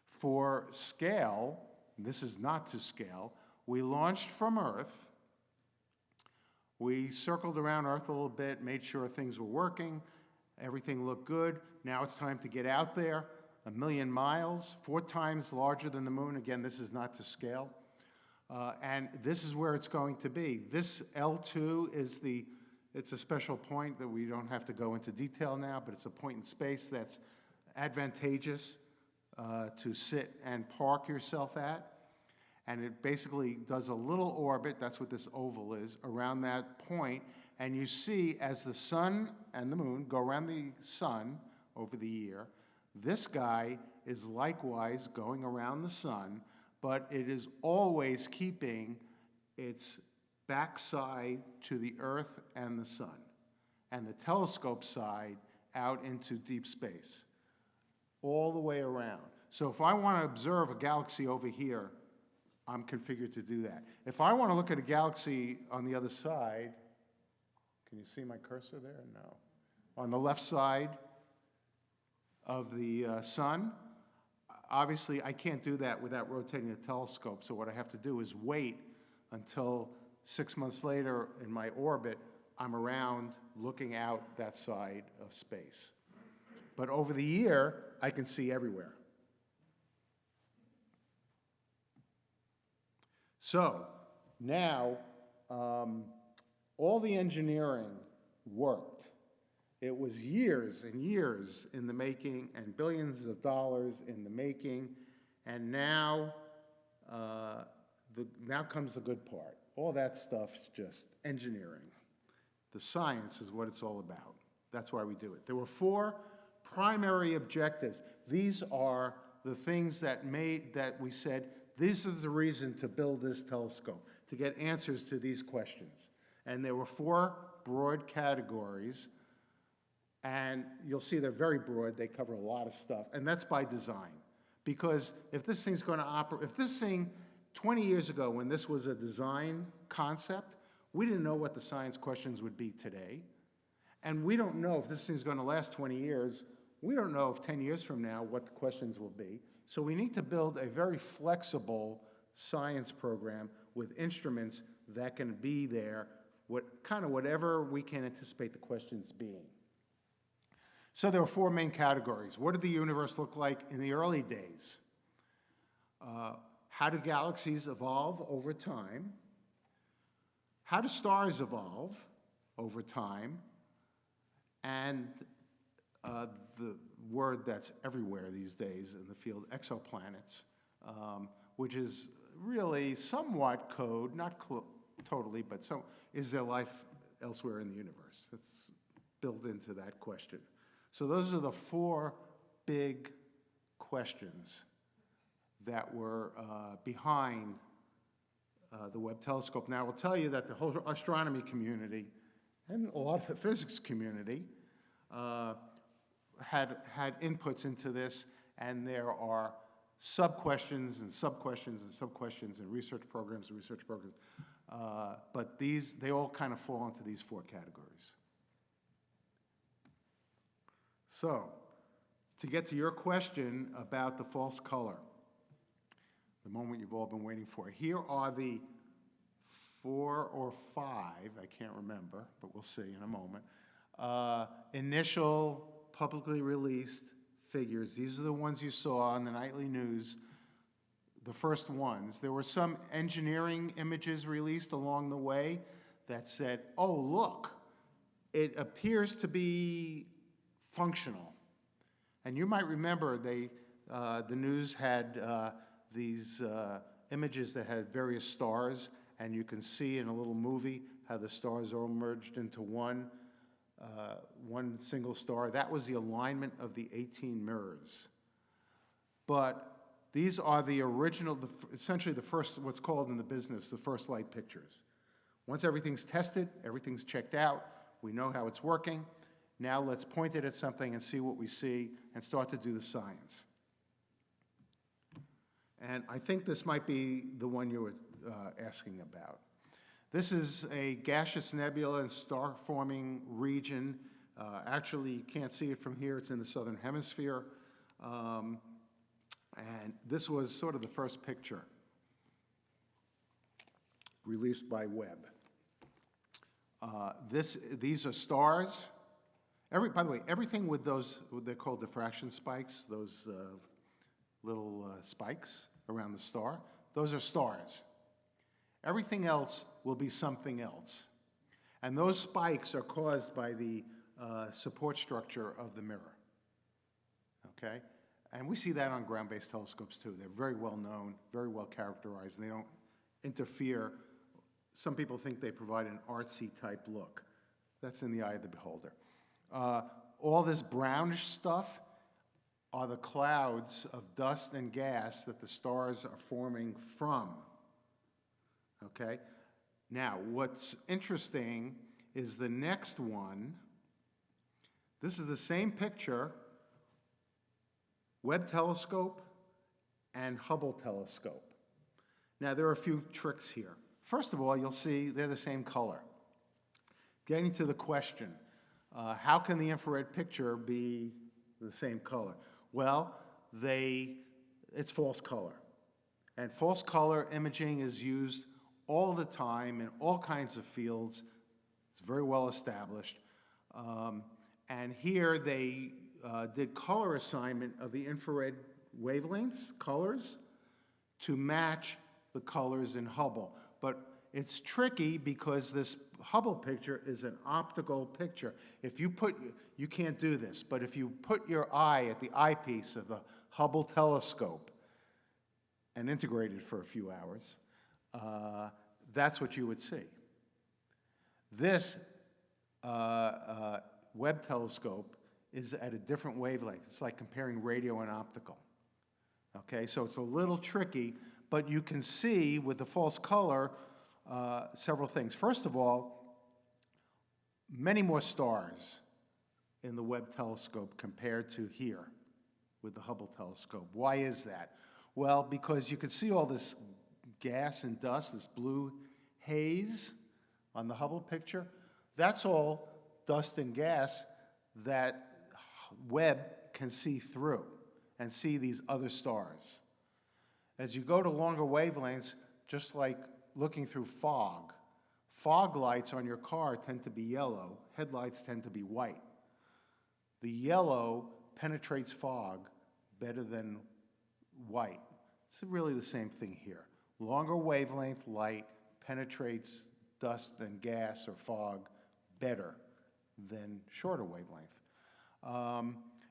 For scale, this is not to scale, we launched from Earth. We circled around Earth a little bit, made sure things were working, everything looked good. Now it's time to get out there, 1 million miles, 4 times larger than the moon. Again, this is not to scale. And this is where it's going to be. This L2 is it's a special point that we don't have to go into detail now, but it's a point in space that's advantageous to sit and park yourself at. And it basically does a little orbit, that's what this oval is, around that point. And you see as the sun and the moon go around the sun over the year, this guy is likewise going around the sun, but it is always keeping its backside to the Earth and the sun, and the telescope side out into deep space, all the way around. So if I want to observe a galaxy over here, I'm configured to do that. If I want to look at a galaxy on the other side, can you see my cursor there? No. On the left side of the sun, obviously I can't do that without rotating the telescope, so what I have to do is wait until 6 months later in my orbit, I'm around looking out that side of space. But over the year, I can see everywhere. So now, all the engineering worked. It was years and years in the making and billions of dollars in the making, and now, now comes the good part. All that stuff's just engineering. The science is what it's all about. That's why we do it. There were 4 primary objectives. These are the things that we said, this is the reason to build this telescope, to get answers to these questions. And there were 4 broad categories, and you'll see they're very broad, they cover a lot of stuff, and that's by design. Because if this thing's going to operate, if this thing, 20 years ago when this was a design concept, we didn't know what the science questions would be today. And we don't know if this thing's going to last 20 years. We don't know if 10 years from now what the questions will be. So we need to build a very flexible science program with instruments that can be there, whatever we can anticipate the questions being. So there were 4 main categories. What did the universe look like in the early days? How do galaxies evolve over time? How do stars evolve over time? And the word that's everywhere these days in the field, exoplanets, which is really somewhat code, not totally, but is there life elsewhere in the universe? That's built into that question. So those are the 4 big questions that were behind the Webb telescope. Now, I will tell you that the whole astronomy community and a lot of the physics community had inputs into this, and there are sub-questions and sub-questions and sub-questions and research programs, but they all kind of fall into these 4 categories. So, to get to your question about the false color, the moment you've all been waiting for, here are the 4 or 5, I can't remember, but we'll see in a moment, initial publicly released figures. These are the ones you saw on the nightly news, the first ones. There were some engineering images released along the way that said, oh, look, it appears to be functional. And you might remember the news had these images that had various stars, and you can see in a little movie how the stars all merged into one single star. That was the alignment of the 18 mirrors. But these are the original, essentially the first, what's called in the business, the first light pictures. Once everything's tested, everything's checked out, we know how it's working, now let's point it at something and see what we see and start to do the science. And I think this might be the one you were asking about. This is a gaseous nebula and star-forming region. Actually, you can't see it from here. It's in the southern hemisphere. And this was sort of the first picture released by Webb. These are stars. By the way, everything with those, they're called diffraction spikes, those little spikes around the star, those are stars. Everything else will be something else. And those spikes are caused by the support structure of the mirror. Okay? And we see that on ground-based telescopes too. They're very well known, very well characterized, and they don't interfere. Some people think they provide an artsy type look. That's in the eye of the beholder. All this brownish stuff are the clouds of dust and gas that the stars are forming from. Okay? Now, what's interesting is the next one. This is the same picture, Webb telescope and Hubble telescope. Now, there are a few tricks here. First of all, you'll see they're the same color. Getting to the question, how can the infrared picture be the same color? Well, it's false color. And false color imaging is used all the time in all kinds of fields. It's very well established. And here they did color assignment of the infrared wavelengths, colors, to match the colors in Hubble. But it's tricky because this Hubble picture is an optical picture. If you you can't do this, but if you put your eye at the eyepiece of the Hubble telescope and integrate it for a few hours, that's what you would see. This Webb telescope is at a different wavelength. It's like comparing radio and optical. Okay, so it's a little tricky, but you can see with the false color several things. First of all, many more stars in the Webb telescope compared to here with the Hubble telescope. Why is that? Well, because you can see all this gas and dust, this blue haze on the Hubble picture. That's all dust and gas that Webb can see through and see these other stars. As you go to longer wavelengths, just like looking through fog, fog lights on your car tend to be yellow, headlights tend to be white. The yellow penetrates fog better than white. It's really the same thing here. Longer wavelength light penetrates dust and gas or fog better than shorter wavelength.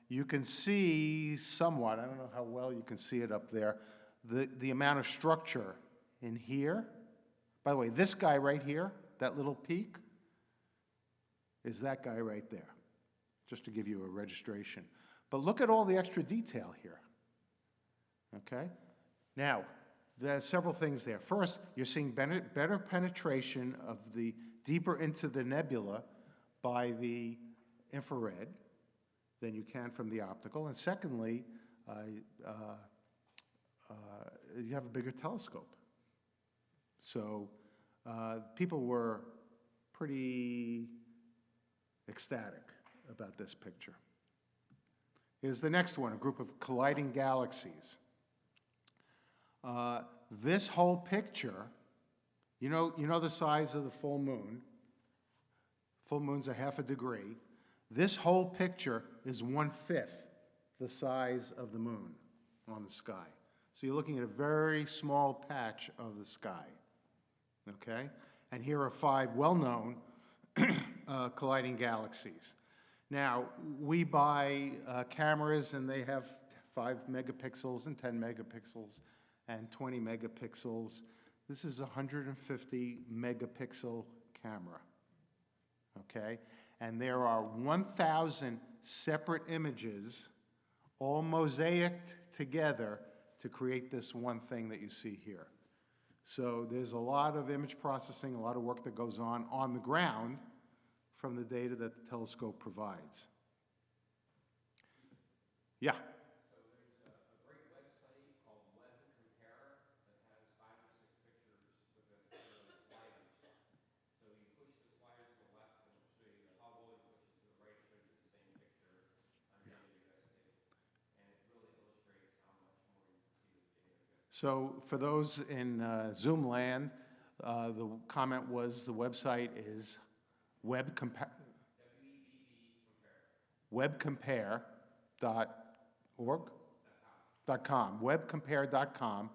You can see somewhat, I don't know how well you can see it up there, the amount of structure in here. By the way, this guy right here, that little peak, is that guy right there, just to give you a registration. But look at all the extra detail here, okay? Now, there are several things there. First, you're seeing better penetration of the deeper into the nebula by the infrared than you can from the optical. And secondly, you have a bigger telescope. So people were pretty ecstatic about this picture. Here's the next one, a group of colliding galaxies. This whole picture, you know the size of the full moon. Full moon's a half a degree. This whole picture is 1/5 the size of the moon on the sky. So you're looking at a very small patch of the sky, okay? And here are 5 well-known colliding galaxies. Now, we buy cameras and they have 5 megapixels and 10 megapixels and 20 megapixels. This is a 150 megapixel camera, okay? And there are 1,000 separate images all mosaicked together to create this one thing that you see here. So there's a lot of image processing, a lot of work that goes on the ground from the data that the telescope provides. Yeah? So there's a great website called Webb Compare that has 5 or 6 pictures with the sliders. So you push the slider to the left and it'll show you the Hubble, you push it to the right, it shows you the same picture on WSD. And it really illustrates how much more you can see with WSD. So for those in Zoom land, the comment was the website is webcompare.org.com, webcompare.com,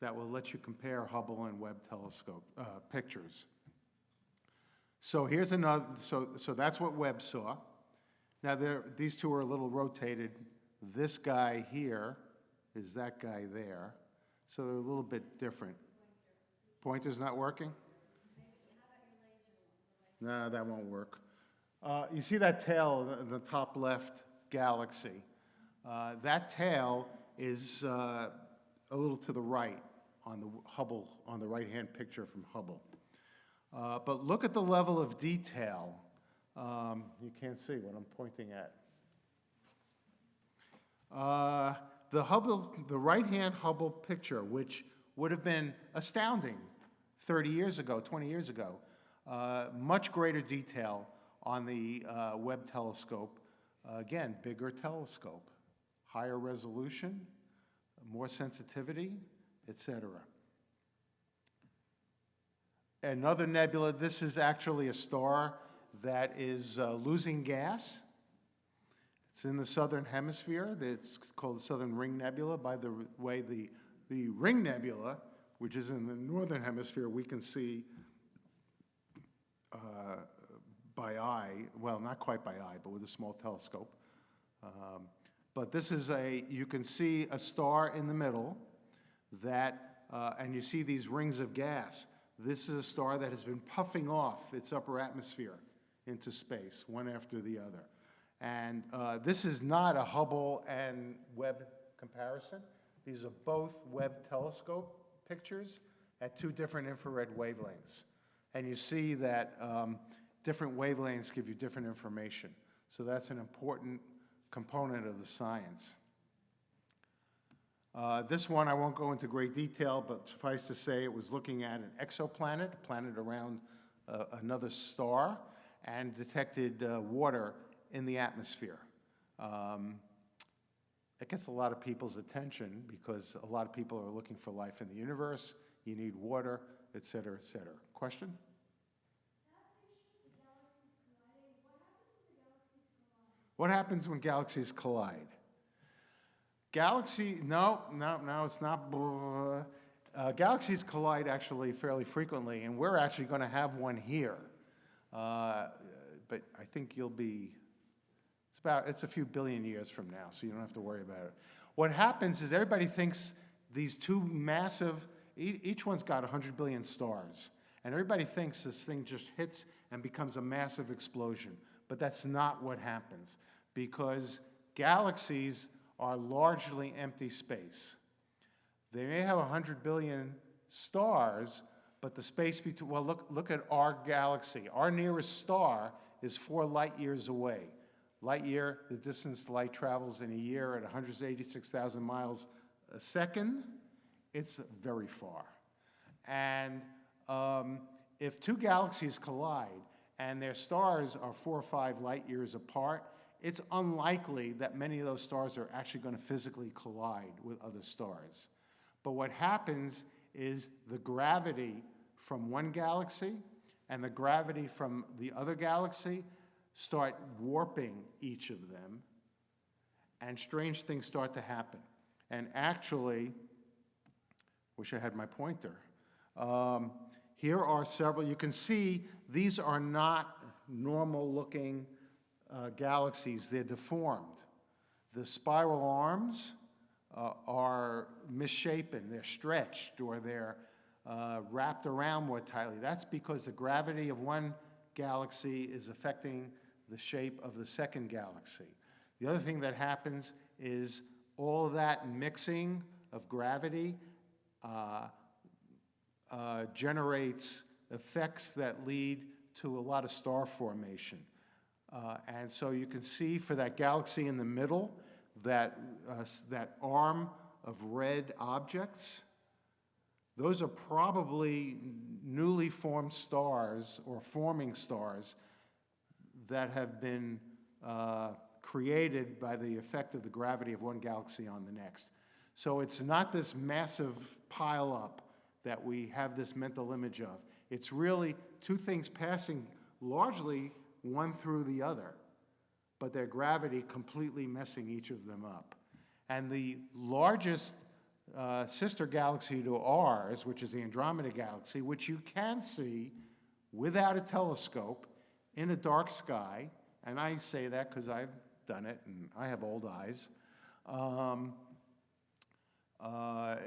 that will let you compare Hubble and Webb telescope pictures. So here's another, so that's what Webb saw. Now these two are a little rotated. This guy here is that guy there. So they're a little bit different. Pointer's not working? No, that won't work. You see that tail in the top left galaxy? That tail is a little to the right on the Hubble, on the right-hand picture from Hubble. But look at the level of detail. You can't see what I'm pointing at. The right-hand Hubble picture, which would have been astounding 30 years ago, 20 years ago, much greater detail on the Webb telescope. Again, bigger telescope, higher resolution, more sensitivity, etc. Another nebula, this is actually a star that is losing gas. It's in the southern hemisphere. It's called the Southern Ring Nebula. By the way, the Ring Nebula, which is in the northern hemisphere, we can see by eye, well, not quite by eye, but with a small telescope. But this is you can see a star in the middle that, and you see these rings of gas. This is a star that has been puffing off its upper atmosphere into space, one after the other. And this is not a Hubble and Webb comparison. These are both Webb telescope pictures at 2 different infrared wavelengths. And you see that different wavelengths give you different information. So that's an important component of the science. This one I won't go into great detail, but suffice to say it was looking at an exoplanet, a planet around another star, and detected water in the atmosphere. It gets a lot of people's attention because a lot of people are looking for life in the universe. You need water, et cetera, et cetera. Question? What happens when galaxies collide? No, it's not. Galaxies collide actually fairly frequently, and we're actually going to have one here. But I think it's a few billion years from now, so you don't have to worry about it. What happens is everybody thinks these 2 massive, each one's got 100 billion stars, and everybody thinks this thing just hits and becomes a massive explosion. But that's not what happens, because galaxies are largely empty space. They may have 100 billion stars, but the space between, well, look at our galaxy. Our nearest star is 4 light years away. Light year, the distance light travels in a year at 186,000 miles a second. It's very far. And if 2 galaxies collide and their stars are 4 or 5 light years apart, it's unlikely that many of those stars are actually going to physically collide with other stars. But what happens is the gravity from one galaxy and the gravity from the other galaxy start warping each of them, and strange things start to happen. And actually, wish I had my pointer. Here are several. You can see these are not normal-looking galaxies. They're deformed. The spiral arms are misshapen. They're stretched, or they're wrapped around more tightly. That's because the gravity of one galaxy is affecting the shape of the second galaxy. The other thing that happens is all that mixing of gravity generates effects that lead to a lot of star formation. And so you can see for that galaxy in the middle, that arm of red objects, those are probably newly formed stars or forming stars that have been created by the effect of the gravity of one galaxy on the next. So it's not this massive pileup that we have this mental image of. It's really two things passing largely one through the other, but their gravity completely messing each of them up. And the largest sister galaxy to ours, which is the Andromeda Galaxy, which you can see without a telescope in a dark sky, and I say that because I've done it and I have old eyes.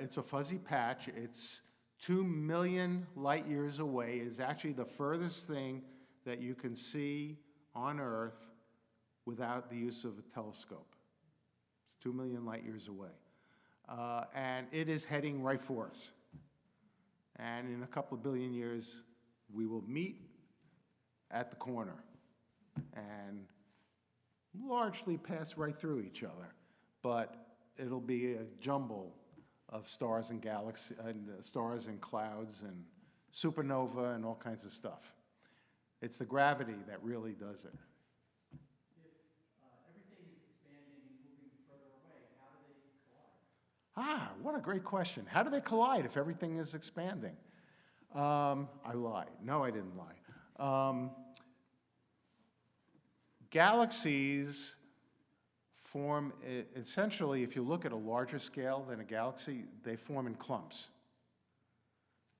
It's a fuzzy patch. It's 2 million light years away. It is actually the furthest thing that you can see on Earth without the use of a telescope. It's 2 million light years away. And it is heading right for us. And in a couple of billion years, we will meet at the corner and largely pass right through each other. But it'll be a jumble of stars and galaxies, and stars and clouds and supernova and all kinds of stuff. It's the gravity that really does it. If everything is expanding and moving further away, how do they collide? What a great question. How do they collide if everything is expanding? I lied. No, I didn't lie. Galaxies form, essentially, if you look at a larger scale than a galaxy, they form in clumps.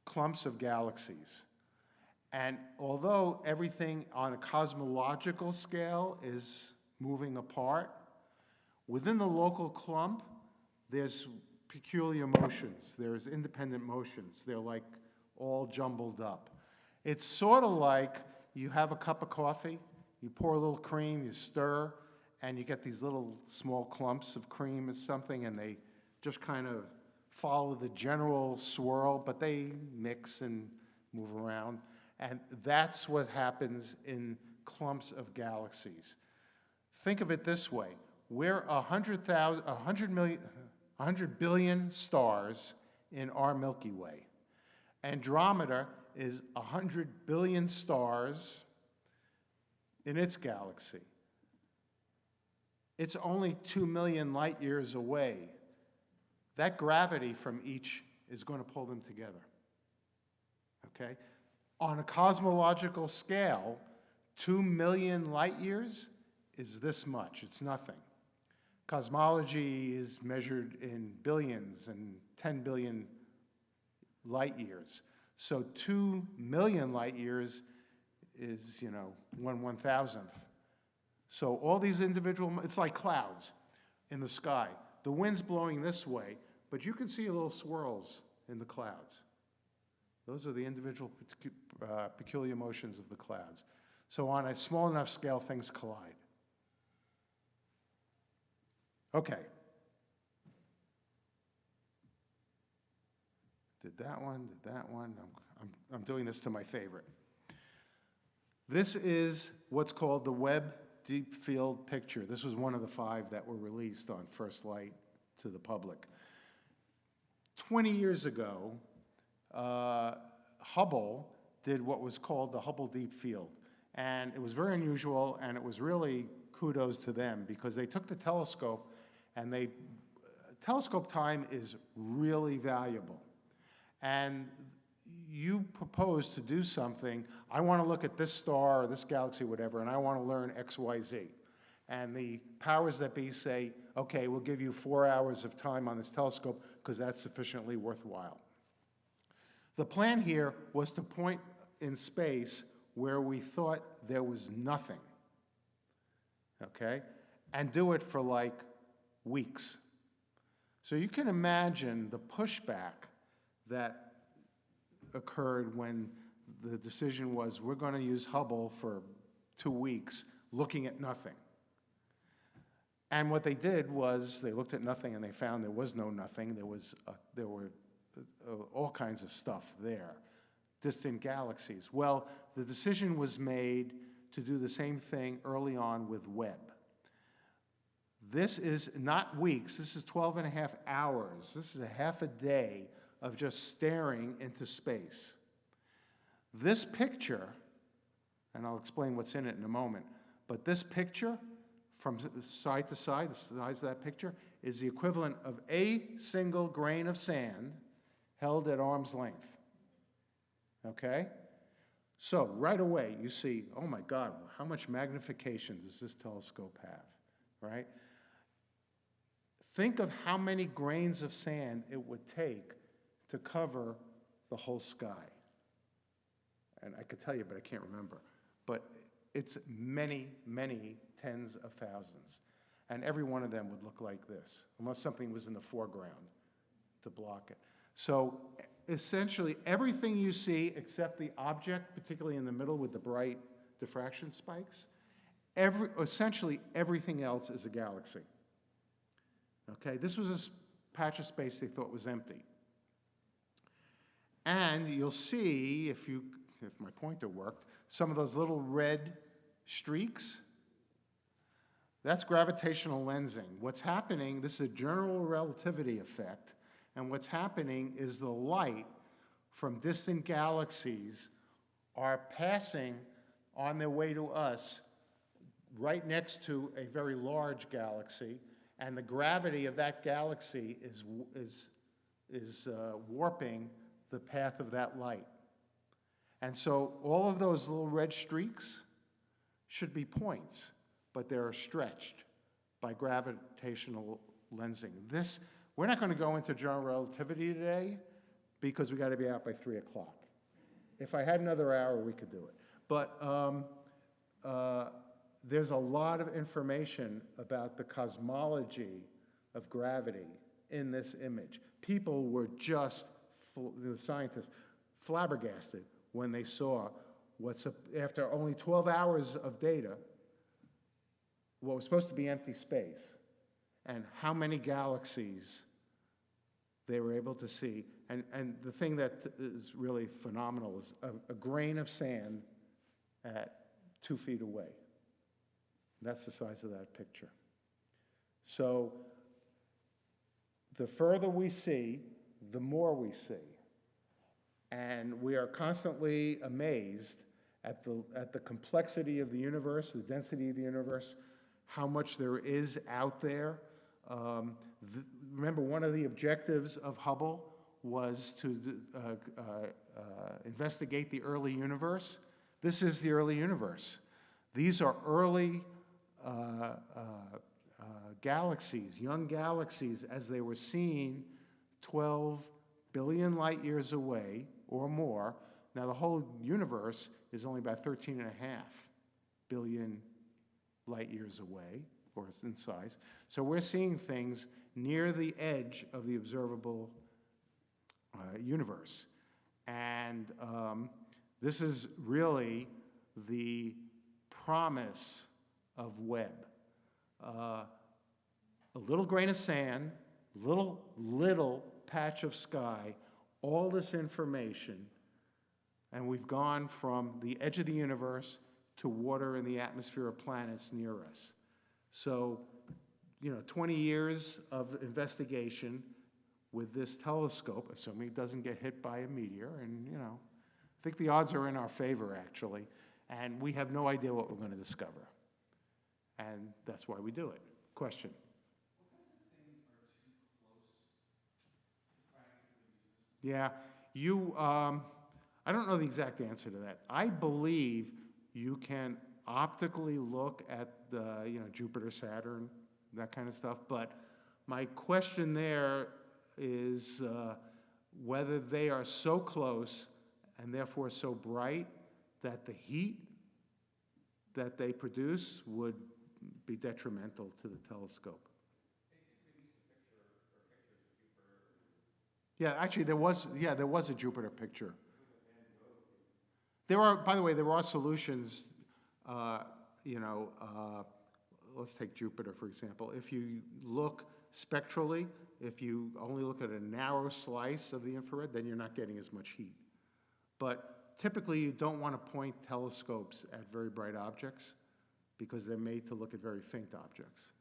Clumps of galaxies. And although everything on a cosmological scale is moving apart, within the local clump, there's peculiar motions. There's independent motions. They're like all jumbled up. It's sort of like you have a cup of coffee, you pour a little cream, you stir, and you get these little small clumps of cream or something, and they just kind of follow the general swirl, but they mix and move around. And that's what happens in clumps of galaxies. Think of it this way. We're 100 billion stars in our Milky Way. Andromeda is 100 billion stars in its galaxy. It's only 2 million light years away. That gravity from each is going to pull them together. Okay? On a cosmological scale, 2 million light years is this much. It's nothing. Cosmology is measured in billions and 10 billion light years. So 2 million light years is, 1/1000th. So all these individual, it's like clouds in the sky. The wind's blowing this way, but you can see little swirls in the clouds. Those are the individual peculiar motions of the clouds. So on a small enough scale, things collide. Okay. Did that one. I'm doing this to my favorite. This is what's called the Webb Deep Field Picture. This was one of the 5 that were released on first light to the public. 20 years ago, Hubble did what was called the Hubble Deep Field. And it was very unusual, and it was really kudos to them, because they took the telescope and telescope time is really valuable. And you propose to do something, I want to look at this star or this galaxy, whatever, and I want to learn X, Y, Z. And the powers that be say, okay, we'll give you 4 hours of time on this telescope because that's sufficiently worthwhile. The plan here was to point in space where we thought there was nothing, okay, and do it for like weeks. So you can imagine the pushback that occurred when the decision was, we're going to use Hubble for 2 weeks looking at nothing. And what they did was they looked at nothing and they found there was no nothing. There were all kinds of stuff there, distant galaxies. Well, the decision was made to do the same thing early on with Webb. This is not weeks, this is 12.5 hours. This is a half a day of just staring into space. This picture, and I'll explain what's in it in a moment, but this picture from side to side, the size of that picture, is the equivalent of a single grain of sand held at arm's length. Okay? So right away you see, oh my God, how much magnification does this telescope have, right? Think of how many grains of sand it would take to cover the whole sky. And I could tell you, but I can't remember. But it's many, many tens of thousands. And every one of them would look like this, unless something was in the foreground to block it. So essentially, everything you see except the object, particularly in the middle with the bright diffraction spikes, essentially everything else is a galaxy. Okay, this was a patch of space they thought was empty. And you'll see, if my pointer worked, some of those little red streaks, that's gravitational lensing. What's happening, this is a general relativity effect, and what's happening is the light from distant galaxies are passing on their way to us right next to a very large galaxy, and the gravity of that galaxy is warping the path of that light. And so all of those little red streaks should be points, but they're stretched by gravitational lensing. We're not going to go into general relativity today because we got to be out by 3 o'clock. If I had another hour, we could do it. But there's a lot of information about the cosmology of gravity in this image. People were just, the scientists, flabbergasted when they saw after only 12 hours of data, what was supposed to be empty space, and how many galaxies they were able to see. And the thing that is really phenomenal is a grain of sand at 2 feet away. That's the size of that picture. So the further we see, the more we see. And we are constantly amazed at the complexity of the universe, the density of the universe, how much there is out there. Remember, one of the objectives of Hubble was to investigate the early universe. This is the early universe. These are early galaxies, young galaxies, as they were seen 12 billion light years away or more. Now, the whole universe is only about 13.5 billion light years away, or in size. So we're seeing things near the edge of the observable universe. And this is really the promise of Webb. A little grain of sand, little patch of sky, all this information, and we've gone from the edge of the universe to water in the atmosphere of planets near us. So, 20 years of investigation with this telescope, assuming it doesn't get hit by a meteor, and, I think the odds are in our favor, actually, and we have no idea what we're going to discover. And that's why we do it. Question? Yeah, I don't know the exact answer to that. I believe you can optically look at the, Jupiter, Saturn, that kind of stuff, but my question there is whether they are so close and therefore so bright that the heat that they produce would be detrimental to the telescope. Yeah, actually, there was a Jupiter picture. By the way, there are solutions, let's take Jupiter, for example. If you look spectrally, if you only look at a narrow slice of the infrared, then you're not getting as much heat. But typically, you don't want to point telescopes at very bright objects because they're made to look at very faint objects.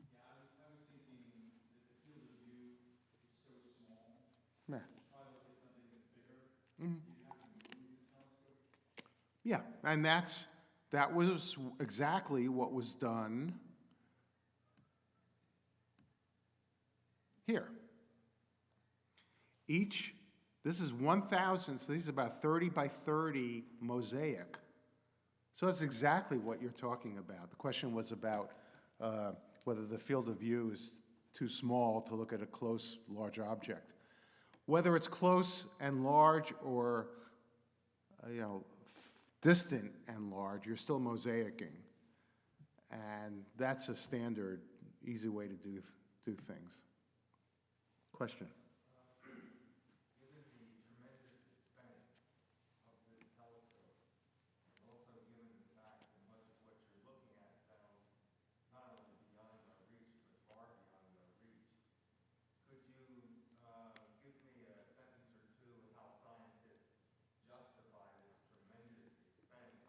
Yeah, I was thinking that the field of view is so small. Yeah. Try to look at something that's bigger. Mm-hmm. You have to move the telescope. Yeah, and that was exactly what was done here. This is 1,000, so these are about 30 by 30 mosaic. So that's exactly what you're talking about. The question was about whether the field of view is too small to look at a close, large object. Whether it's close and large or, distant and large, you're still mosaicing. And that's a standard, easy way to do things. Question? Given the tremendous expense of this telescope, and also given the fact that much of what you're looking at sounds not only beyond our reach, but far beyond our reach, could you give me a sentence or two of how scientists justify this tremendous expense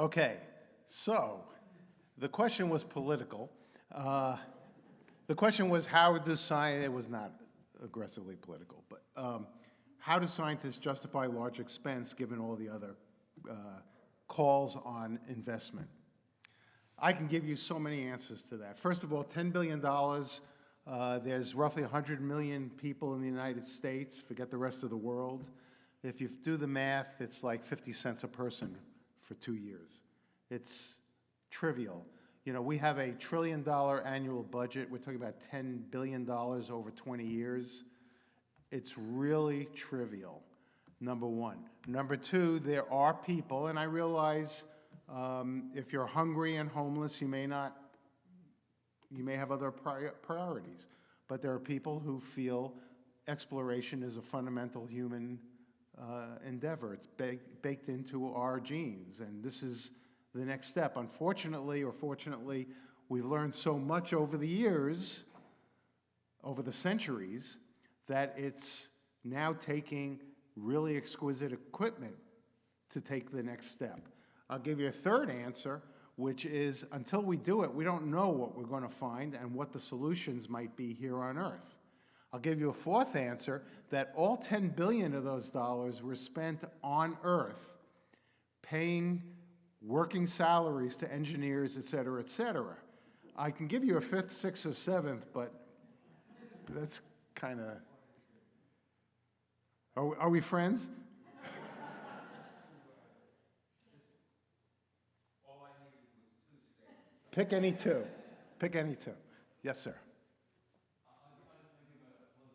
Okay, so the question was political. The question was it was not aggressively political, but how do scientists justify large expense given all the other calls on investment? I can give you so many answers to that. First of all, $10 billion, there's roughly 100 million people in the United States, forget the rest of the world. If you do the math, it's like 50 cents a person for 2 years. It's trivial. We have a $1 trillion annual budget. We're talking about $10 billion over 20 years. It's really trivial, number one. Number two, there are people, and I realize if you're hungry and homeless, you may have other priorities. But there are people who feel exploration is a fundamental human endeavor. It's baked into our genes, and this is the next step. Unfortunately, or fortunately, we've learned so much over the years, over the centuries, that it's now taking really exquisite equipment to take the next step. I'll give you a third answer, which is until we do it, we don't know what we're going to find and what the solutions might be here on Earth. I'll give you a fourth answer, that all 10 billion of those dollars were spent on Earth paying working salaries to engineers, et cetera, et cetera. I can give you a fifth, sixth, or seventh, but that's kind of... Are we friends? All I needed was 2 statements. Pick any two. Pick any two. Yes, sir. I'll give a political answer to that question.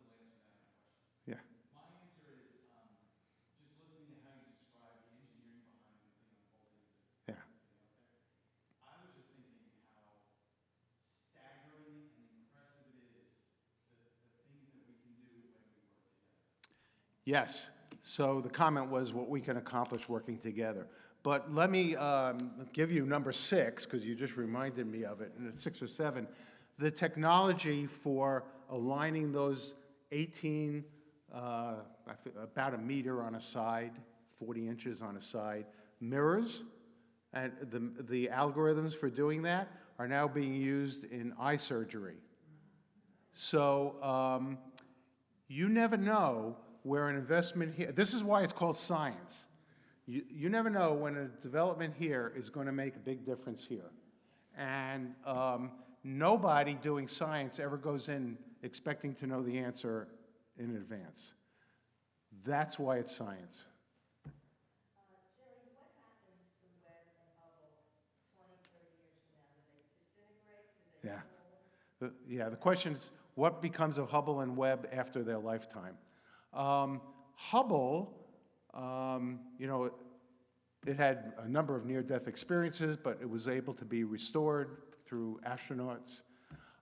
Yeah. My answer is just listening to how you describe the engineering behind the thing unfolding Yeah. I was just thinking how staggering and impressive it is, the things that we can do when we work together. Yes. So the comment was what we can accomplish working together. But let me give you number 6, because you just reminded me of it, and 6 or 7. The technology for aligning those 18, about a meter on a side, 40 inches on a side, mirrors, and the algorithms for doing that are now being used in eye surgery. So you never know where an investment here, this is why it's called science. You never know when a development here is going to make a big difference here. And nobody doing science ever goes in expecting to know the answer in advance. That's why it's science. Jerry, what happens to Webb and Hubble 20, 30 years from now? Do they disintegrate? Do they Yeah. The question is, what becomes of Hubble and Webb after their lifetime? Hubble, you know, it had a number of near-death experiences, but it was able to be restored through astronauts.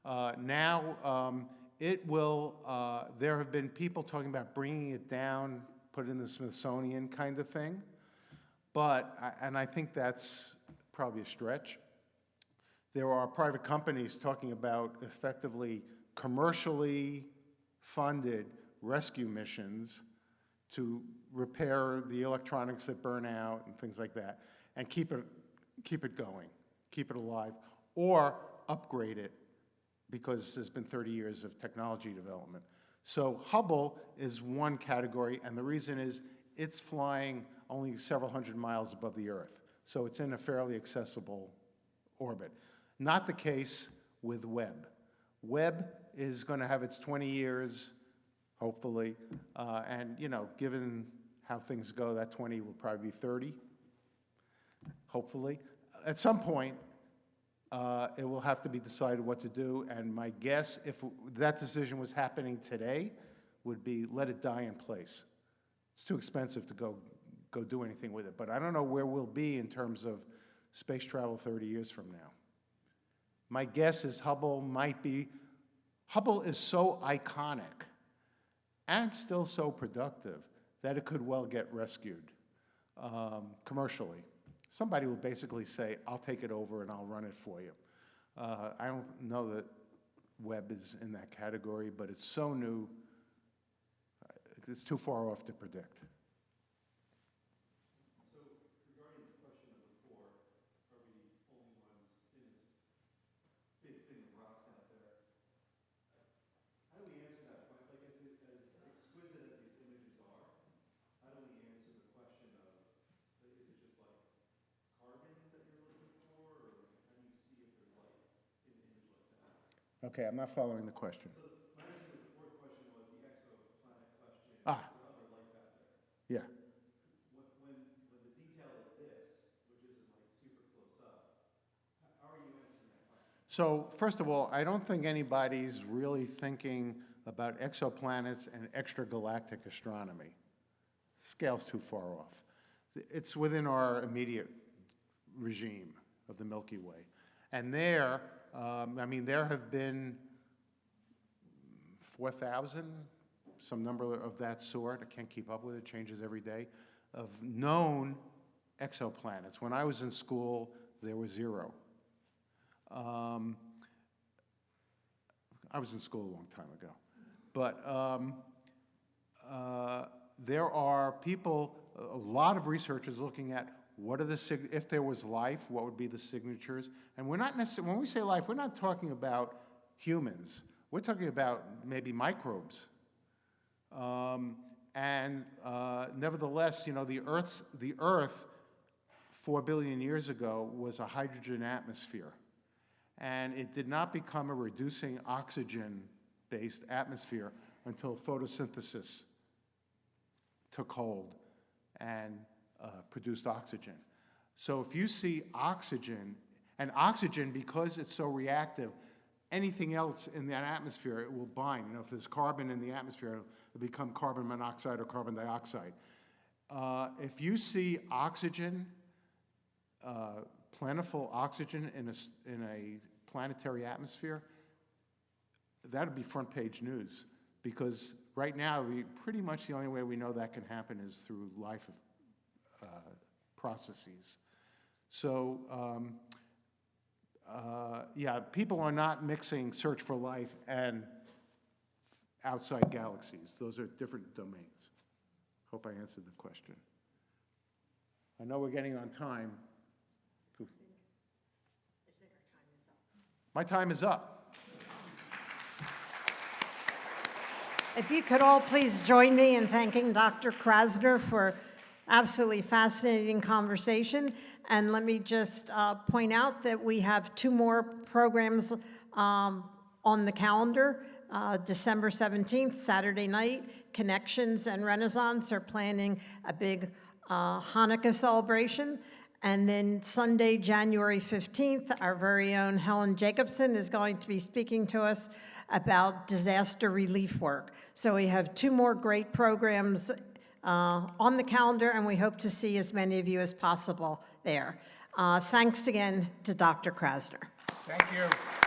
Now, it will, there have been people talking about bringing it down, put it in the Smithsonian kind of thing, but, and I think that's probably a stretch. There are private companies talking about effectively commercially funded rescue missions to repair the electronics that burn out and things like that, and keep it going, keep it alive, or upgrade it, because there's been 30 years of technology development. So Hubble is one category, and the reason is it's flying only several hundred miles above the Earth, so it's in a fairly accessible orbit. Not the case with Webb. Webb is going to have its 20 years, hopefully, and, you know, given how things go, that 20 will probably be 30, hopefully. At some point, it will have to be decided what to do, and my guess, if that decision was happening today, would be let it die in place. It's too expensive to go do anything with it, but I don't know where we'll be in terms of space travel 30 years from now. My guess is Hubble is so iconic and still so productive that it could well get rescued commercially. Somebody will basically say, I'll take it over and I'll run it for you. I don't know that Webb is in that category, but it's so new, it's too far off to predict. So regarding question number 4, are we the only ones in this big thing of rocks out there? How do we answer that question? Like, as exquisite as these images are, how do we answer the question of, is it just like carbon that you're looking for, or like, how do you see if there's life in an image like that? Okay, I'm not following the question. So my answer to the 4th question was the exoplanet question. Ah. Is there other life out there? Yeah. When the detail is this, which isn't like super close up, how are you answering that question? So first of all, I don't think anybody's really thinking about exoplanets and extragalactic astronomy. Scale's too far off. It's within our immediate regime of the Milky Way. And there, I mean, there have been 4,000, some number of that sort, I can't keep up with it, changes every day, of known exoplanets. When I was in school, there were 0. I was in school a long time ago. But there are people, a lot of researchers looking at what are if there was life, what would be the signatures? And we're not necessarily, when we say life, we're not talking about humans. We're talking about maybe microbes. Nevertheless, you know, the Earth 4 billion years ago was a hydrogen atmosphere. And it did not become a reducing oxygen-based atmosphere until photosynthesis took hold and produced oxygen. So if you see oxygen, and oxygen, because it's so reactive, anything else in that atmosphere, it will bind. You know, if there's carbon in the atmosphere, it'll become carbon monoxide or carbon dioxide. If you see oxygen, plentiful oxygen in a planetary atmosphere, that would be front page news, because right now, pretty much the only way we know that can happen is through life processes. So, yeah, people are not mixing search for life and outside galaxies. Those are different domains. Hope I answered the question. I know we're getting on time. My time is up. If you could all please join me in thanking Dr. Krassner for Absolutely fascinating conversation. And let me just point out that we have 2 more programs on the calendar. December 17th, Saturday night, Connections and Renaissance are planning a big Hanukkah celebration. And then Sunday, January 15th, our very own Helen Jacobson is going to be speaking to us about disaster relief work. So we have 2 more great programs on the calendar, and we hope to see as many of you as possible there. Thanks again to Dr. Krassner. Thank you.